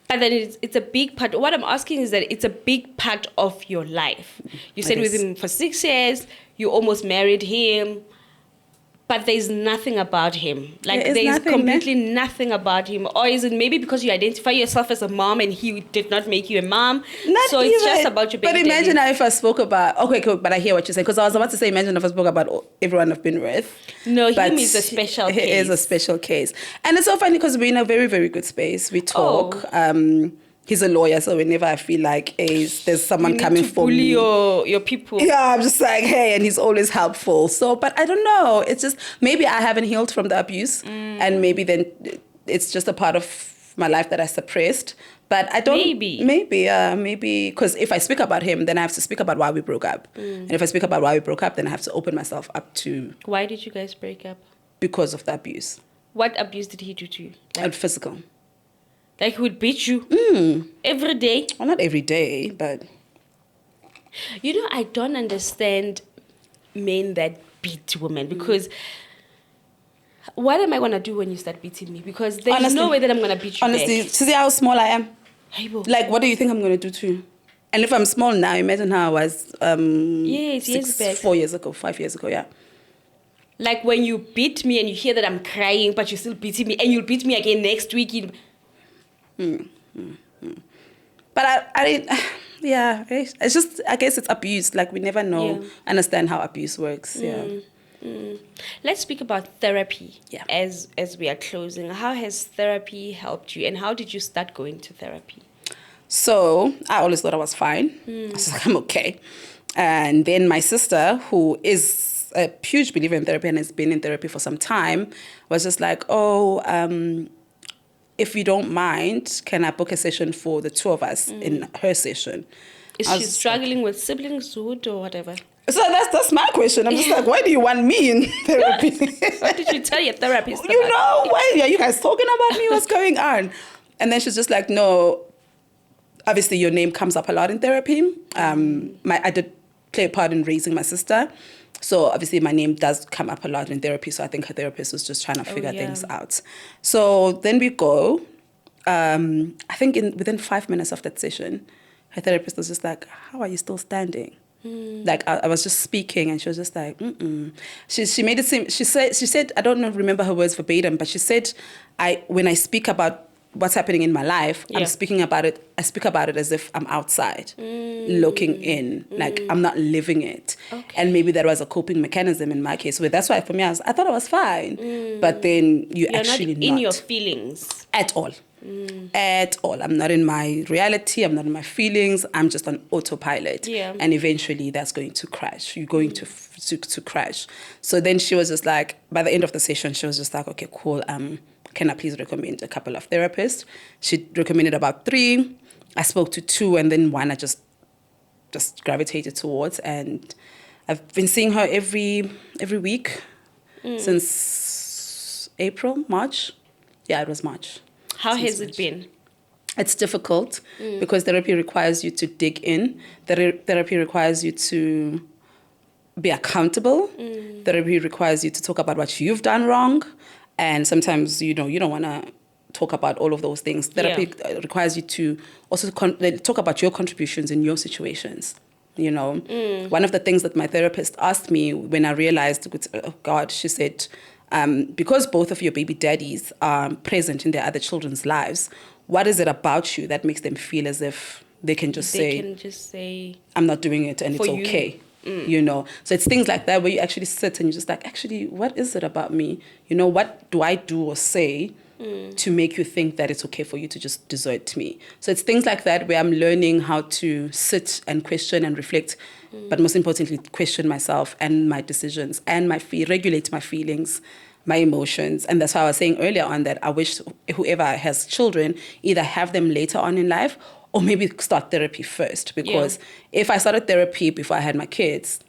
But then it's a big part. What I'm asking is that it's a big part of your life. You stayed with him for 6 years. You almost married him. but there's nothing about him. Like There is there's nothing, completely nothing about him. Or is it maybe because you identify yourself as a mom and he did not make you a mom? Not So it's just about your baby But imagine daddy. if I spoke about, okay, cool, but I hear what you're saying, because I was about to say, imagine if I spoke about everyone I've been with. No, But him is a special he case. is a special case. And it's so funny because we're in a very, very good space. We talk. He's a lawyer, so whenever I feel like there's someone You need coming to for bully me. your people. Yeah, I'm just like, hey, and he's always helpful. So, but I don't know. It's just, maybe I haven't healed from the abuse. And maybe then it's just a part of my life that I suppressed. But I don't. Maybe, because if I speak about him, then I have to speak about why we broke up. And if I speak about why we broke up, then I have to open myself up to. Why did you guys break up? Because of the abuse. What abuse did he do to you? And physical. Like he would beat you every day? Well, not every day, but. You know, I don't understand men that beat women because what am I going to do when you start beating me? Because there's Honestly, no way that I'm going to beat you honestly, back. see how small I am? Hey, bo. Like, what do you think I'm going to do to you? And if I'm small now, imagine how I was years back. 4 years ago, 5 years ago, yeah. Like when you beat me and you hear that I'm crying, but you're still beating me, and you'll beat me again next week. But yeah, it's just, I guess it's abuse. Like, we never know, understand how abuse works, yeah. Let's speak about therapy. Yeah. As we are closing, how has therapy helped you, and how did you start going to therapy? So I always thought I was fine. I was like, I'm okay. And then my sister, who is a huge believer in therapy and has been in therapy for some time, was just like, if you don't mind, can I book a session for the two of us in her session? Is she struggling with siblingshood or whatever? So that's my question. I'm just like, why do you want me in therapy? What did you tell your therapist about? You know, why are you guys talking about me? What's going on? And then she's just like, no, obviously your name comes up a lot in therapy. I did play a part in raising my sister. So obviously my name does come up a lot in therapy. So I think her therapist was just trying to figure things out. So then we go. I think within 5 minutes of that session, her therapist was just like, how are you still standing? Like I was just speaking and she was just like, She made it seem, she said, I don't remember her words verbatim, but she said, when I speak about what's happening in my life, I speak about it as if I'm outside looking in, like I'm not living it. Okay. And maybe that was a coping mechanism in my case. So that's why for me, I thought I was fine. But then you're actually not in your feelings. At all. At all. I'm not in my reality. I'm not in my feelings. I'm just on autopilot. Yeah. And eventually that's going to crash. You're going to crash. So then she was just like, by the end of the session, she was just like, okay, cool. Can I please recommend a couple of therapists? She recommended about 3. I spoke to 2 and then one I just gravitated towards. And I've been seeing her every week since March. Yeah, it was March. How has it been? It's difficult because therapy requires you to dig in. Therapy requires you to be accountable. Therapy requires you to talk about what you've done wrong. And sometimes, you don't want to talk about all of those things. Therapy requires you to also talk about your contributions in your situations. One of the things that my therapist asked me when I realized, oh God, she said, because both of your baby daddies are present in their other children's lives, what is it about you that makes them feel as if they can just say, I'm not doing it and it's okay? So it's things like that where you actually sit and you're just like, actually, what is it about me? What do I do or say to make you think that it's okay for you to just desert me? So it's things like that where I'm learning how to sit and question and reflect, but most importantly, question myself and my decisions and regulate my feelings, my emotions. And that's why I was saying earlier on that I wish whoever has children either have them later on in life or maybe start therapy first. Because if I started therapy before I had my kids,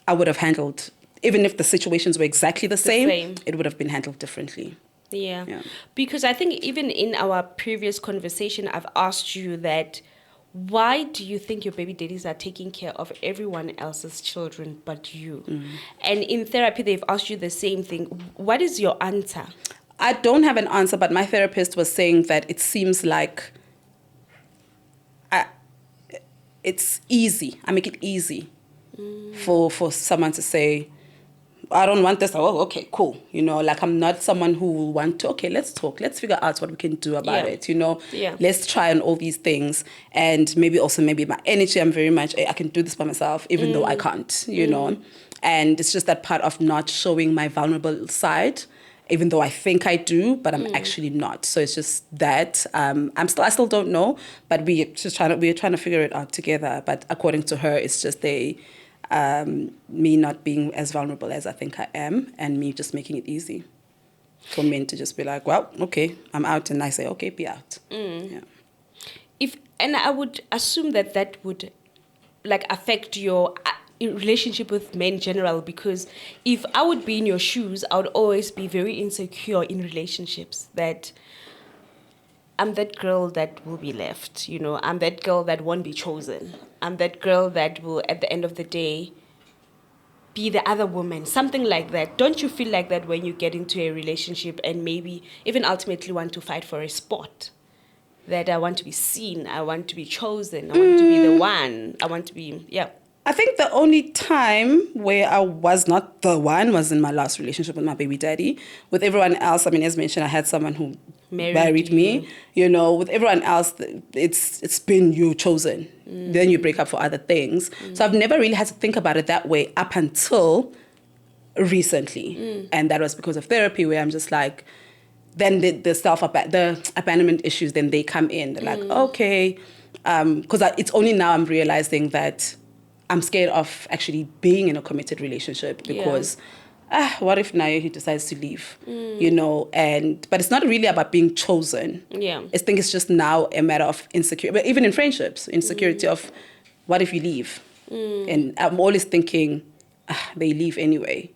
I would have handled, even if the situations were exactly the same, it would have been handled differently. Yeah. Because I think even in our previous conversation, I've asked you that, why do you think your baby daddies are taking care of everyone else's children but you? And in therapy, they've asked you the same thing. What is your answer? I don't have an answer, but my therapist was saying that it seems like it's easy. I make it easy for someone to say, I don't want this. Oh, okay, cool. You know, like I'm not someone who will want to, okay, let's talk. Let's figure out what we can do about it. You know, let's try on all these things. And maybe my energy, I'm very much, I can do this by myself, even though I can't, you know. And it's just that part of not showing my vulnerable side, even though I think I do, but I'm actually not. So it's just that I still don't know, but we're trying to figure it out together. But according to her, it's just me not being as vulnerable as I think I am, and me just making it easy for men to just be like, well, okay, I'm out, and I say, okay, be out. Yeah. And I would assume that would like affect your relationship with men in general, because if I would be in your shoes, I would always be very insecure in relationships, that I'm that girl that will be left, you know, I'm that girl that won't be chosen, I'm that girl that will at the end of the day be the other woman, something like that. Don't you feel like that when you get into a relationship and maybe even ultimately want to fight for a spot? That I want to be seen, I want to be chosen, I want to be the one, I want to be, I think the only time where I was not the one was in my last relationship with my baby daddy. With everyone else, I mean, as mentioned, I had someone who married me. You know, with everyone else, it's been you chosen. Then you break up for other things. So I've never really had to think about it that way up until recently. And that was because of therapy, where I'm just like, then the abandonment issues, then they come in. They're like, okay, because it's only now I'm realizing that I'm scared of actually being in a committed relationship, because what if now he decides to leave, you know? But it's not really about being chosen. I think it's just now a matter of insecurity, but even in friendships, insecurity of what if you leave? And I'm always thinking, they leave anyway.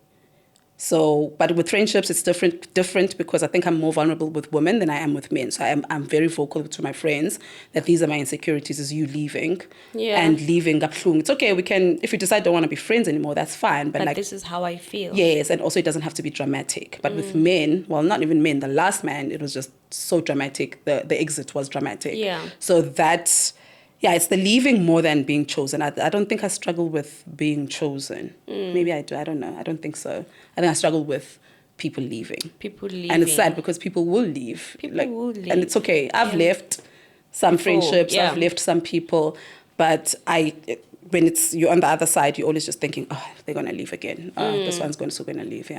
So, but with friendships, it's different because I think I'm more vulnerable with women than I am with men. So I'm very vocal to my friends that these are my insecurities, is you leaving and leaving. It's okay, we can, if you decide don't want to be friends anymore, that's fine. But like, this is how I feel. Yes, and also it doesn't have to be dramatic. But with men, well, not even men, the last man, it was just so dramatic. The exit was dramatic. So that's, it's the leaving more than being chosen. I don't think I struggle with being chosen. Maybe I do. I don't know. I don't think so. I think I struggle with people leaving. And it's sad because people will leave. People will leave. And it's okay. I've left some friendships. I've left some people. But when you're on the other side, you're always just thinking, oh, they're going to leave again. This one's going to leave,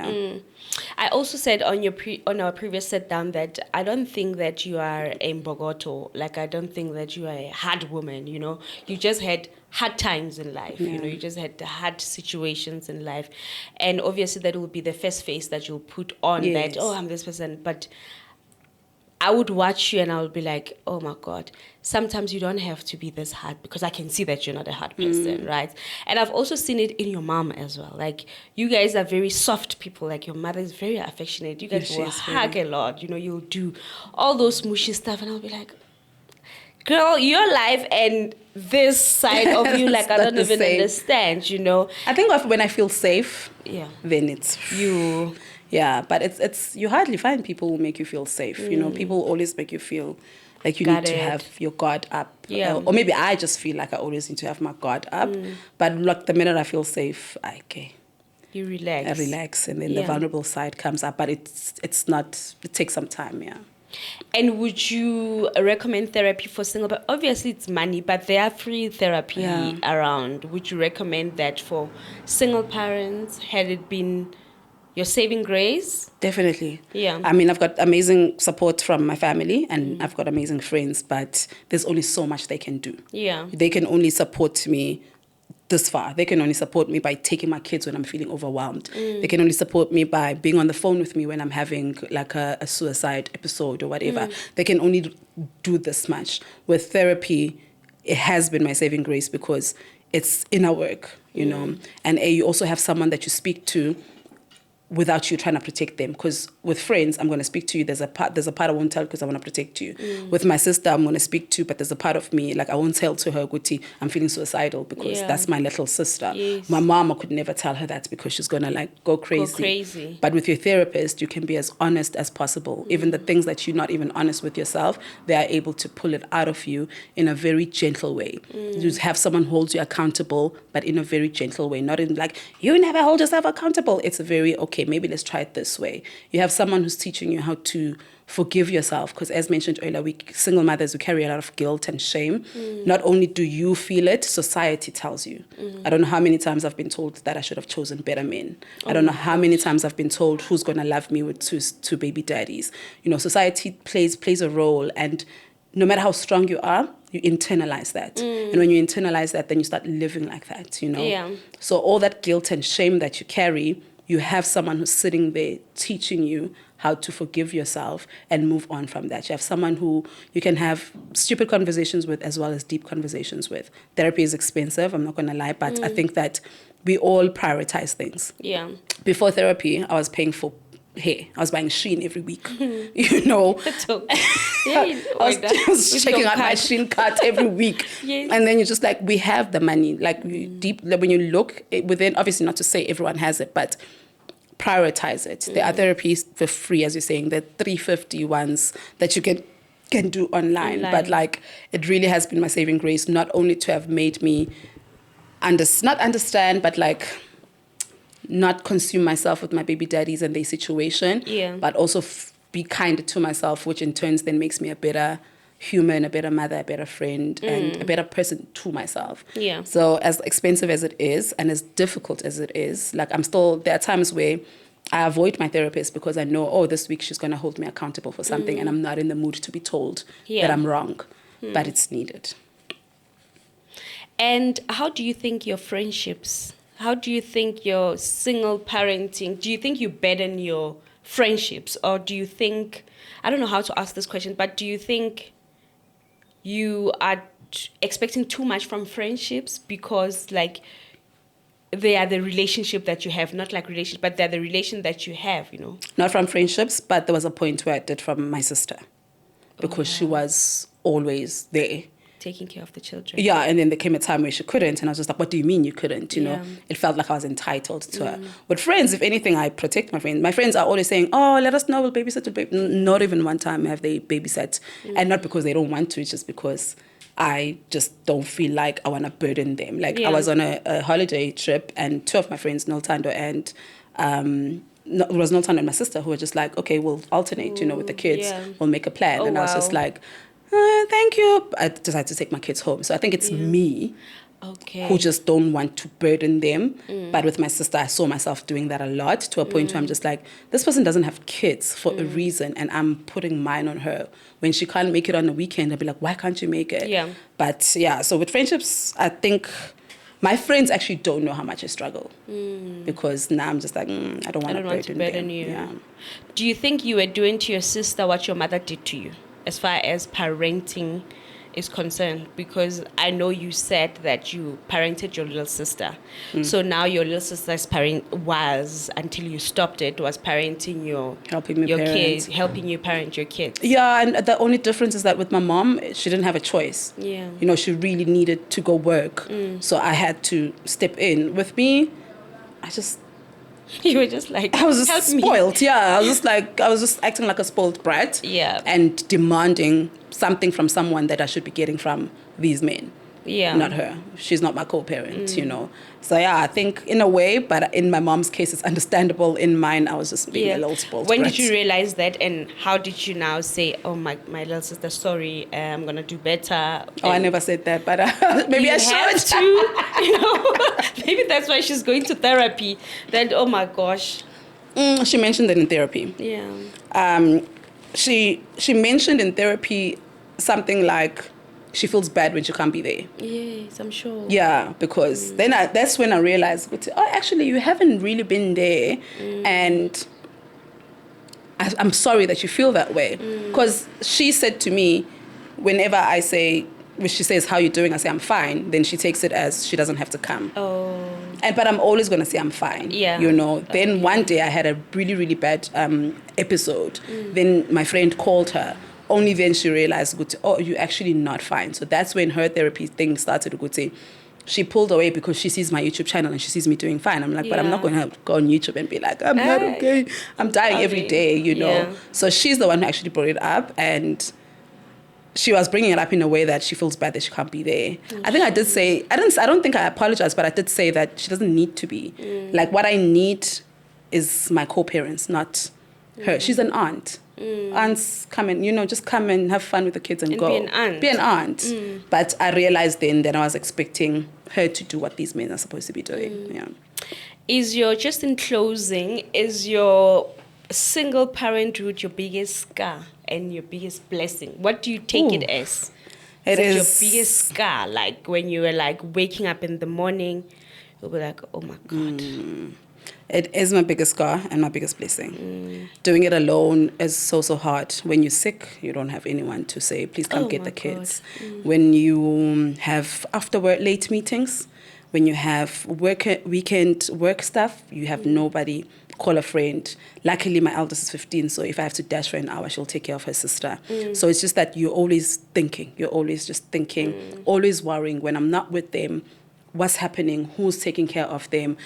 I also said on our previous sit down that I don't think that you are a mbogoto. Like, I don't think that you are a hard woman, you know. You just had hard times in life, you know. You just had hard situations in life. And obviously that will be the first face that you'll put on that, oh, I'm this person. But I would watch you and I would be like, oh my God, sometimes you don't have to be this hard, because I can see that you're not a hard person, right? And I've also seen it in your mom as well. Like, you guys are very soft people. Like, your mother is very affectionate. You guys will hug a lot. You know, you'll do all those mushy stuff. And I'll be like, girl, your life and this side of you, like, I don't even understand, you know? I think when I feel safe, then it's you. Yeah, but it's you hardly find people who make you feel safe. You know, people always make you feel like you need to have your guard up. Or maybe I just feel like I always need to have my guard up. But like the minute I feel safe, you relax. I relax, and then the vulnerable side comes up. But it's not. It takes some time. And would you recommend therapy for single? But obviously it's money, but there are free therapy around. Would you recommend that for single parents? Had it been your saving grace? Definitely. Yeah. I mean, I've got amazing support from my family and I've got amazing friends, but there's only so much they can do. Yeah. They can only support me this far. They can only support me by taking my kids when I'm feeling overwhelmed. They can only support me by being on the phone with me when I'm having like a suicide episode or whatever. They can only do this much. With therapy, it has been my saving grace because it's inner work, you know. And you also have someone that you speak to without you trying to protect them. Because with friends, I'm going to speak to you. There's a part I won't tell because I want to protect you. With my sister, I'm going to speak to, but there's a part of me, like I won't tell to her, Guti, I'm feeling suicidal because that's my little sister. Yes. My mom, I could never tell her that because she's going to like go crazy. But with your therapist, you can be as honest as possible. Even the things that you're not even honest with yourself, they are able to pull it out of you in a very gentle way. You have someone who holds you accountable, but in a very gentle way, not in like, you never hold yourself accountable. It's a very, okay, maybe let's try it this way. You have someone who's teaching you how to forgive yourself, because as mentioned earlier, we single mothers, we carry a lot of guilt and shame. Not only do you feel it, society tells you. I don't know how many times I've been told that I should have chosen better men. I don't know how many times I've been told who's going to love me with two baby daddies. You know, society plays a role, and no matter how strong you are, you internalize that. And when you internalize that, then you start living like that, you know. Yeah. So all that guilt and shame that you carry, you have someone who's sitting there teaching you how to forgive yourself and move on from that. You have someone who you can have stupid conversations with as well as deep conversations with. Therapy is expensive, I'm not going to lie, but I think that we all prioritize things. Yeah. Before therapy, I was paying for hair. I was buying Shein every week, you know. I was checking out my Shein cart every week. Yes. And then you're just like, we have the money. Like, when you look within, obviously not to say everyone has it, but prioritize it. There are therapies for free, as you're saying. There are 350 ones that you can do online. But like, it really has been my saving grace, not only to have made me not understand, but like, not consume myself with my baby daddies and their situation, but also be kinder to myself, which in turns then makes me a better human, a better mother, a better friend, and a better person to myself. Yeah. So as expensive as it is and as difficult as it is, like there are times where I avoid my therapist because I know, this week she's going to hold me accountable for something and I'm not in the mood to be told that I'm wrong, but it's needed. And how do you think your friendships, how do you think your single parenting, do you think you burden your friendships, or do you think, I don't know how to ask this question, but do you think you are expecting too much from friendships because like they are the relationship that you have, not like relationship, but they're the relation that you have, you know? Not from friendships, but there was a point where I did from my sister because she was always there. Taking care of the children. Yeah, and then there came a time where she couldn't, and I was just like, what do you mean you couldn't? You know, it felt like I was entitled to her. With friends, if anything, I protect my friends. My friends are always saying, let us know, we'll babysit. Not even one time have they babysat. And not because they don't want to, it's just because I just don't feel like I want to burden them. Like, I was on a holiday trip, and two of my friends, Noltando and it was Noltando and my sister, who were just like, okay, we'll alternate, you know, with the kids. We'll make a plan. And I was just like, thank you. I decided to take my kids home. So I think it's me who just don't want to burden them. But with my sister, I saw myself doing that a lot, to a point where I'm just like, this person doesn't have kids for a reason, and I'm putting mine on her. When she can't make it on the weekend, I'll be like, why can't you make it? Yeah. But so with friendships, I think my friends actually don't know how much I struggle, because now I'm just like, I don't want to burden them. You. Yeah. Do you think you were doing to your sister what your mother did to you, as far as parenting is concerned? Because I know you said that you parented your little sister. So now your little sister's until you stopped it, was parenting your kids, helping you parent your kids. Yeah, and the only difference is that with my mom, she didn't have a choice. Yeah. You know, she really needed to go work. So I had to step in. With me, you were just like, I was just spoiled. Yeah, I was just acting like a spoiled brat. Yeah. And demanding something from someone that I should be getting from these men. Yeah. Not her. She's not my co-parent, you know. So yeah, I think in a way, but in my mom's case, it's understandable. In mine, I was just being a little spoiled When brat. did you realize that, and how did you now say, oh, my little sister, sorry, I'm going to do better? I never said that, but maybe I should. To, you know, maybe that's why she's going to therapy. Then, oh my gosh. She mentioned it in therapy. Yeah. She mentioned in therapy something like she feels bad when she can't be there. Yes, I'm sure. Yeah, because then that's when I realized, actually, you haven't really been there, and I'm sorry that you feel that way. Because she said to me, whenever when she says, how you doing? I say, I'm fine. Then she takes it as she doesn't have to come. Oh. but I'm always gonna say I'm fine. Yeah. You know. Then one day I had a really, really bad episode. Then my friend called her. Only then she realized, oh, you're actually not fine. So that's when her therapy thing started to say. She pulled away because she sees my YouTube channel and she sees me doing fine. I'm like, but I'm not going to go on YouTube and be like, I'm not okay. I'm dying every day, you know. Yeah. So she's the one who actually brought it up, and she was bringing it up in a way that she feels bad that she can't be there. I think I did say, I don't think I apologized, but I did say that she doesn't need to be. Like, what I need is my co-parents, not her. She's an aunt. Aunts come and, you know, just come and have fun with the kids and go. Be an aunt. Be an aunt. But I realized then that I was expecting her to do what these men are supposed to be doing. Yeah. Just in closing, is your single parenthood your biggest scar and your biggest blessing? What do you take it as? It is your biggest scar, like when you were like waking up in the morning, you'll be like, oh my God. It is my biggest scar and my biggest blessing. Doing it alone is so hard. When you're sick, you don't have anyone to say, please come get the kids. When you have late meetings, when you have weekend work stuff, you have nobody. Call a friend. Luckily, my eldest is 15, so if I have to dash for an hour, she'll take care of her sister. So it's just that you're always thinking. You're always just thinking, always worrying. When I'm not with them, what's happening? Who's taking care of them?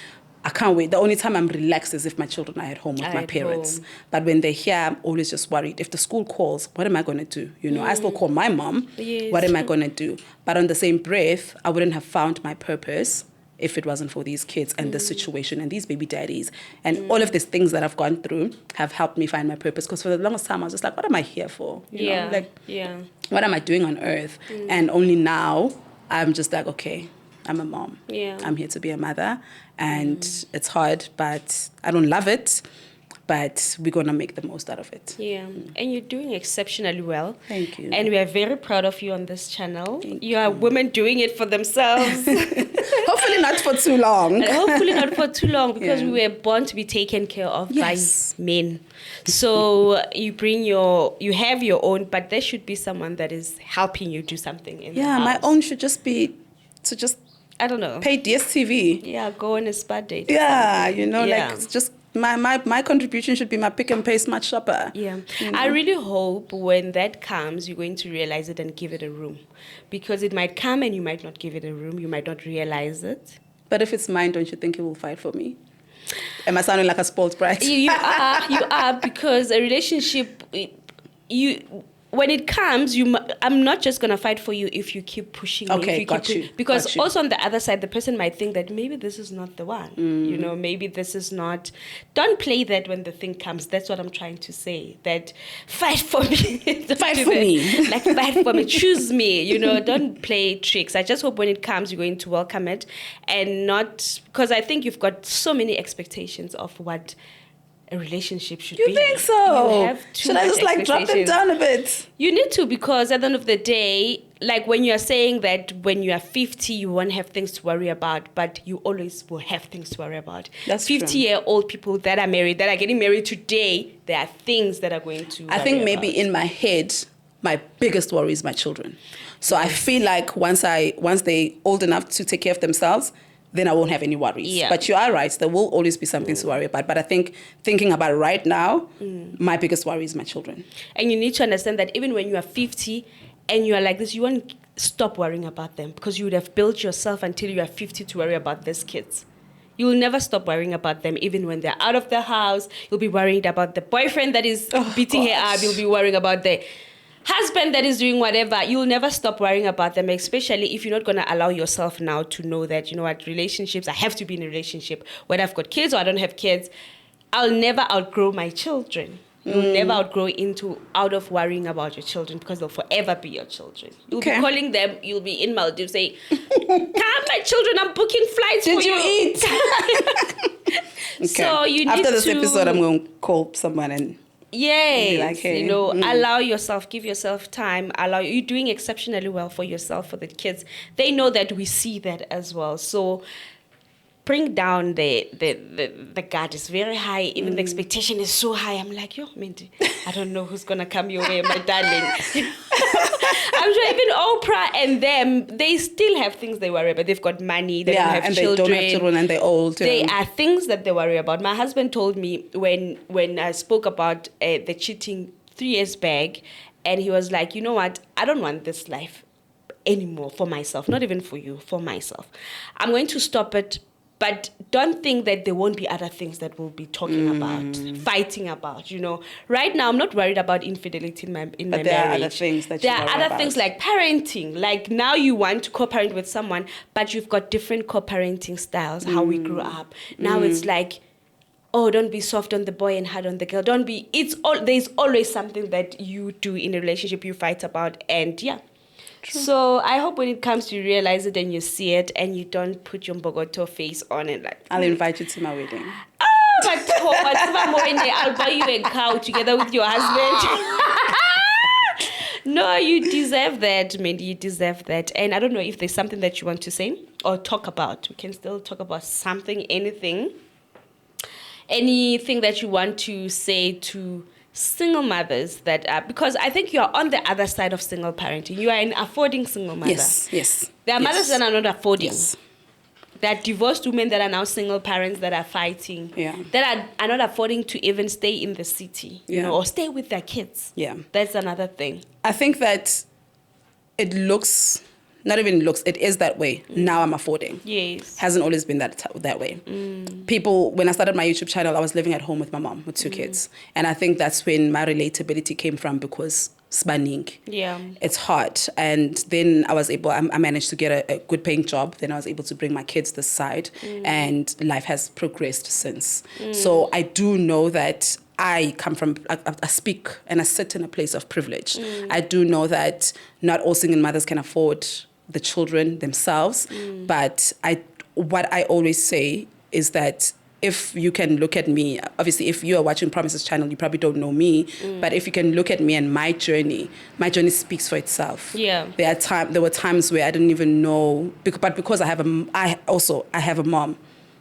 I can't wait. The only time I'm relaxed is if my children are at home with my parents. But when they're here, I'm always just worried. If the school calls, what am I going to do? You know, I still call my mom. Yes. What am I going to do? But on the same breath, I wouldn't have found my purpose if it wasn't for these kids and this situation and these baby daddies. And all of these things that I've gone through have helped me find my purpose. Because for the longest time, I was just like, what am I here for? You know, like, what am I doing on earth? And only now, I'm just like, okay, I'm a mom. Yeah. I'm here to be a mother. And it's hard, but I don't love it. But we're going to make the most out of it. Yeah. And you're doing exceptionally well. Thank you. And we are very proud of you on this channel. You are women doing it for themselves. Hopefully not for too long. And hopefully not for too long, because we were born to be taken care of by men. So you have your own, but there should be someone that is helping you do something in the house. My own should just be to just, I don't know, pay DSTV. Yeah, go on a spa date. Yeah, you know, like it's just my contribution should be my pick and pay smart shopper. Yeah. You know? I really hope when that comes, you're going to realize it and give it a room. Because it might come and you might not give it a room. You might not realize it. But if it's mine, don't you think it will fight for me? Am I sounding like a spoiled brat? You are, because a relationship, when it comes, I'm not just going to fight for you if you keep pushing me. Okay, got you. Because also on the other side, the person might think that maybe this is not the one. You know, maybe this is not. Don't play that when the thing comes. That's what I'm trying to say. That fight for me. Fight for me. Like, fight for me. Choose me. You know, don't play tricks. I just hope when it comes, you're going to welcome it. And not, because I think you've got so many expectations of what a relationship should be. You think so? You have too Should I just like drop them down a bit? You need to, because at the end of the day, like when you're saying that when you are 50, you won't have things to worry about, but you always will have things to worry about. That's 50-year-old people that are married, that are getting married today, there are things that are going to I think maybe in my head, my biggest worry is my children. So I feel like once they're old enough to take care of themselves, then I won't have any worries. Yeah. But you are right, there will always be something to worry about. But I think thinking about it right now, my biggest worry is my children. And you need to understand that even when you are 50 and you are like this, you won't stop worrying about them, because you would have built yourself until you are 50 to worry about these kids. You will never stop worrying about them, even when they're out of the house. You'll be worried about the boyfriend that is beating her up. You'll be worrying about the husband that is doing whatever. You'll never stop worrying about them, especially if you're not going to allow yourself now to know that, you know what, relationships, I have to be in a relationship. Whether I've got kids or I don't have kids, I'll never outgrow my children. You'll never outgrow out of worrying about your children, because they'll forever be your children. You'll be calling them, you'll be in Maldives saying, come my children, I'm booking flights for you. Did you eat? Okay. So you need After this to, episode, I'm going to call someone and yes, like, hey, you know, allow yourself, give yourself time, you're doing exceptionally well for yourself, for the kids. They know that we see that as well. So bring down the guard is very high. Even the expectation is so high. I'm like, yo, Mandy, I don't know who's gonna come your way, my darling. I'm sure even Oprah and them, they still have things they worry about. They've got money, they don't have and children. they don't have children, and they're old. There are things that they worry about. My husband told me when I spoke about the cheating 3 years back, and he was like, you know what? I don't want this life anymore for myself, not even for you, for myself. I'm going to stop it. But don't think that there won't be other things that we'll be talking about, fighting about, you know. Right now, I'm not worried about infidelity in my marriage. But there are other things that there are other things like parenting. Like now you want to co-parent with someone, but you've got different co-parenting styles, how we grew up. Now it's like, oh, don't be soft on the boy and hard on the girl. Don't be, there's always something that you do in a relationship you fight about. And yeah. True. So I hope when it comes to you realize it and you see it and you don't put your Bogoto face on it. Like, I'll invite you to my wedding. Oh, but I'll buy you a cow together with your husband. No, you deserve that, Mandy. You deserve that. And I don't know if there's something that you want to say or talk about. We can still talk about something, anything that you want to say to single mothers that are, because I think you're on the other side of single parenting. You are an affording single mother. Yes. There are mothers that are not affording. Yes. There are divorced women that are now single parents that are fighting. Yeah. That are not affording to even stay in the city, you know, or stay with their kids. Yeah. That's another thing. I think that it is that way. Now I'm affording. Yes. Hasn't always been that way. People, when I started my YouTube channel, I was living at home with my mom with 2 kids. And I think that's when my relatability came from, because spanning. Yeah. It's hard. And then I managed to get a good paying job. Then I was able to bring my kids this side, and life has progressed since. So I do know that I come from, I speak and I sit in a place of privilege. I do know that not all single mothers can afford the children themselves. But what I always say is that if you can look at me, obviously if you are watching Promises channel, you probably don't know me, but if you can look at me and my journey speaks for itself. Yeah. There were times where I didn't even know, but because I have a mom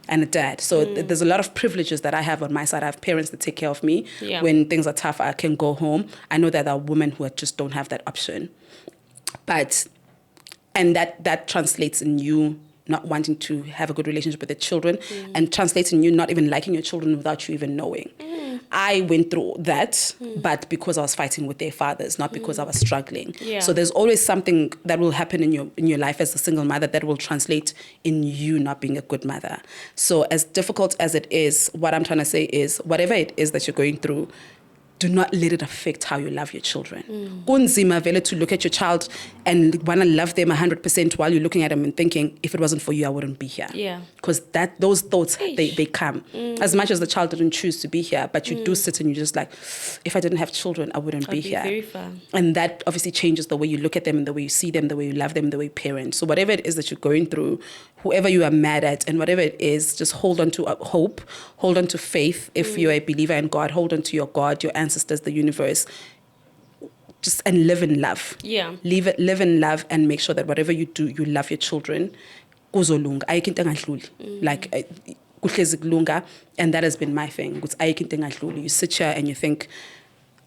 and a dad. So there's a lot of privileges that I have on my side. I have parents that take care of me. Yeah. When things are tough, I can go home. I know that there are women who just don't have that option. And that translates in you not wanting to have a good relationship with the children, and translates in you not even liking your children without you even knowing. I went through that, but because I was fighting with their fathers, not because I was struggling. Yeah. So there's always something that will happen in your life as a single mother that will translate in you not being a good mother. So as difficult as it is, what I'm trying to say is, whatever it is that you're going through, do not let it affect how you love your children. Kunzima vele to look at your child and want to love them 100% while you're looking at them and thinking, if it wasn't for you, I wouldn't be here. Yeah. Because those thoughts, they come. As much as the child didn't choose to be here, but you do sit and you're just like, if I didn't have children, I wouldn't be here. Very far. And that obviously changes the way you look at them and the way you see them, the way you love them, the way you parent. So whatever it is that you're going through, whoever you are mad at and whatever it is, just hold on to hope, hold on to faith. If you're a believer in God, hold on to your God, your ancestors, the universe, and live in love. Yeah. Live in love and make sure that whatever you do, you love your children. Kuzolunga. Ayikho into engadluli. Like kuhlezi kulunga, and that has been my thing. Ayikho into engadluli. You sit here and you think,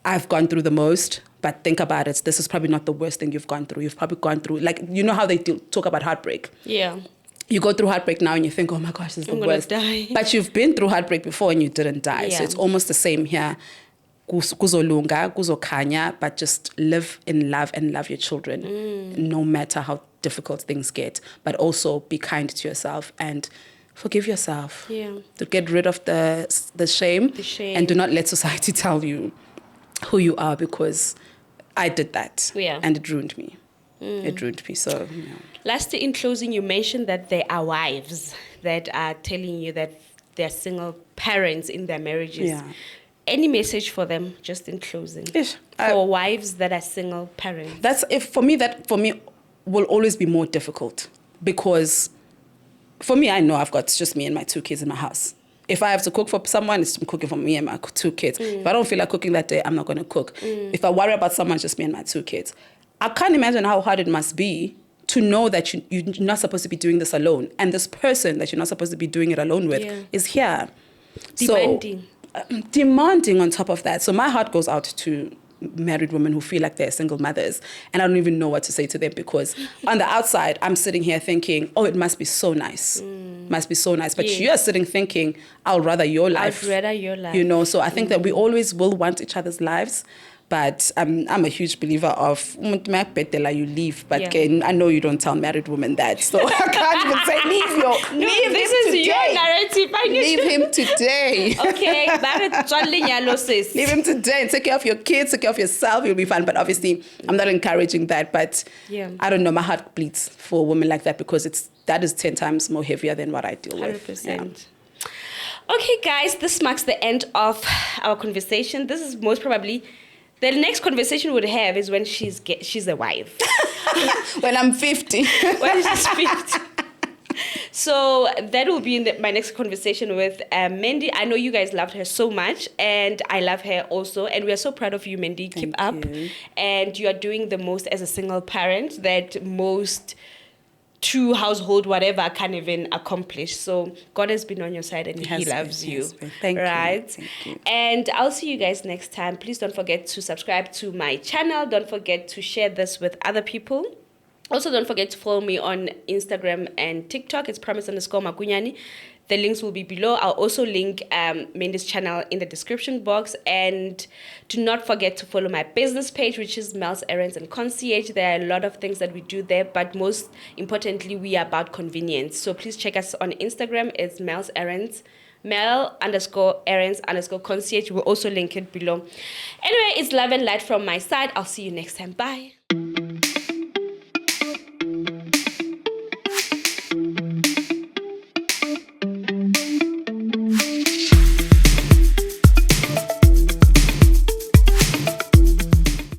I've gone through the most, but think about it. This is probably not the worst thing you've gone through. You've probably gone through, like, you know how they talk about heartbreak. Yeah. You go through heartbreak now and you think, oh my gosh, this is the worst. Die. But you've been through heartbreak before and you didn't die. Yeah. So it's almost the same here. Kuzolunga, kuzokhanya, but just live in love and love your children, no matter how difficult things get. But also be kind to yourself and forgive yourself. Yeah. To get rid of the shame. The shame. And do not let society tell you who you are, because I did that. Yeah. And it ruined me. It ruined me. So, you know. Lastly, in closing, you mentioned that there are wives that are telling you that they're single parents in their marriages. Yeah. Any message for them, just in closing? For wives that are single parents. For me will always be more difficult, because for me, I know I've got just me and my 2 kids in my house. If I have to cook for someone, it's cooking for me and my 2 kids. If I don't feel like cooking that day, I'm not going to cook. If I worry about someone, it's just me and my 2 kids. I can't imagine how hard it must be to know that you're not supposed to be doing this alone. And this person that you're not supposed to be doing it alone with is here. Demanding. So, demanding on top of that. So my heart goes out to married women who feel like they're single mothers, and I don't even know what to say to them, because on the outside I'm sitting here thinking, oh, it must be so nice, must be so nice, but you're sitting thinking, I'll rather your life, you know. So I think that we always will want each other's lives, but I'm a huge believer of you leave, but again, I know you don't tell married women that, so I can't even say leave this is today. your narrative. Leave him today. Okay, leave him today and take care of your kids, take care of yourself, you'll be fine. But obviously I'm not encouraging that, but I don't know, my heart bleeds for a woman like that, because that is 10 times more heavier than what I deal with. 100%. Okay guys, this marks the end of our conversation. This is most probably the next conversation we'll have is when she's a wife. When I'm 50. When she's 50. So that will be in my next conversation with Mandy. I know you guys loved her so much, and I love her also. And we are so proud of you, Mandy. Keep up. And you are doing the most as a single parent that most true household whatever can even accomplish. So God has been on your side, and he loves you. Thank right? you. Thank you. And I'll see you guys next time. Please don't forget to subscribe to my channel. Don't forget to share this with other people. Also, don't forget to follow me on Instagram and TikTok. It's promise_Makunyani. The links will be below. I'll also link Mandy's channel in the description box. And do not forget to follow my business page, which is Mel's Errands and Concierge. There are a lot of things that we do there, but most importantly, we are about convenience. So please check us on Instagram. It's Mel's Errands. Mel_Errands_Concierge. We'll also link it below. Anyway, it's love and light from my side. I'll see you next time. Bye.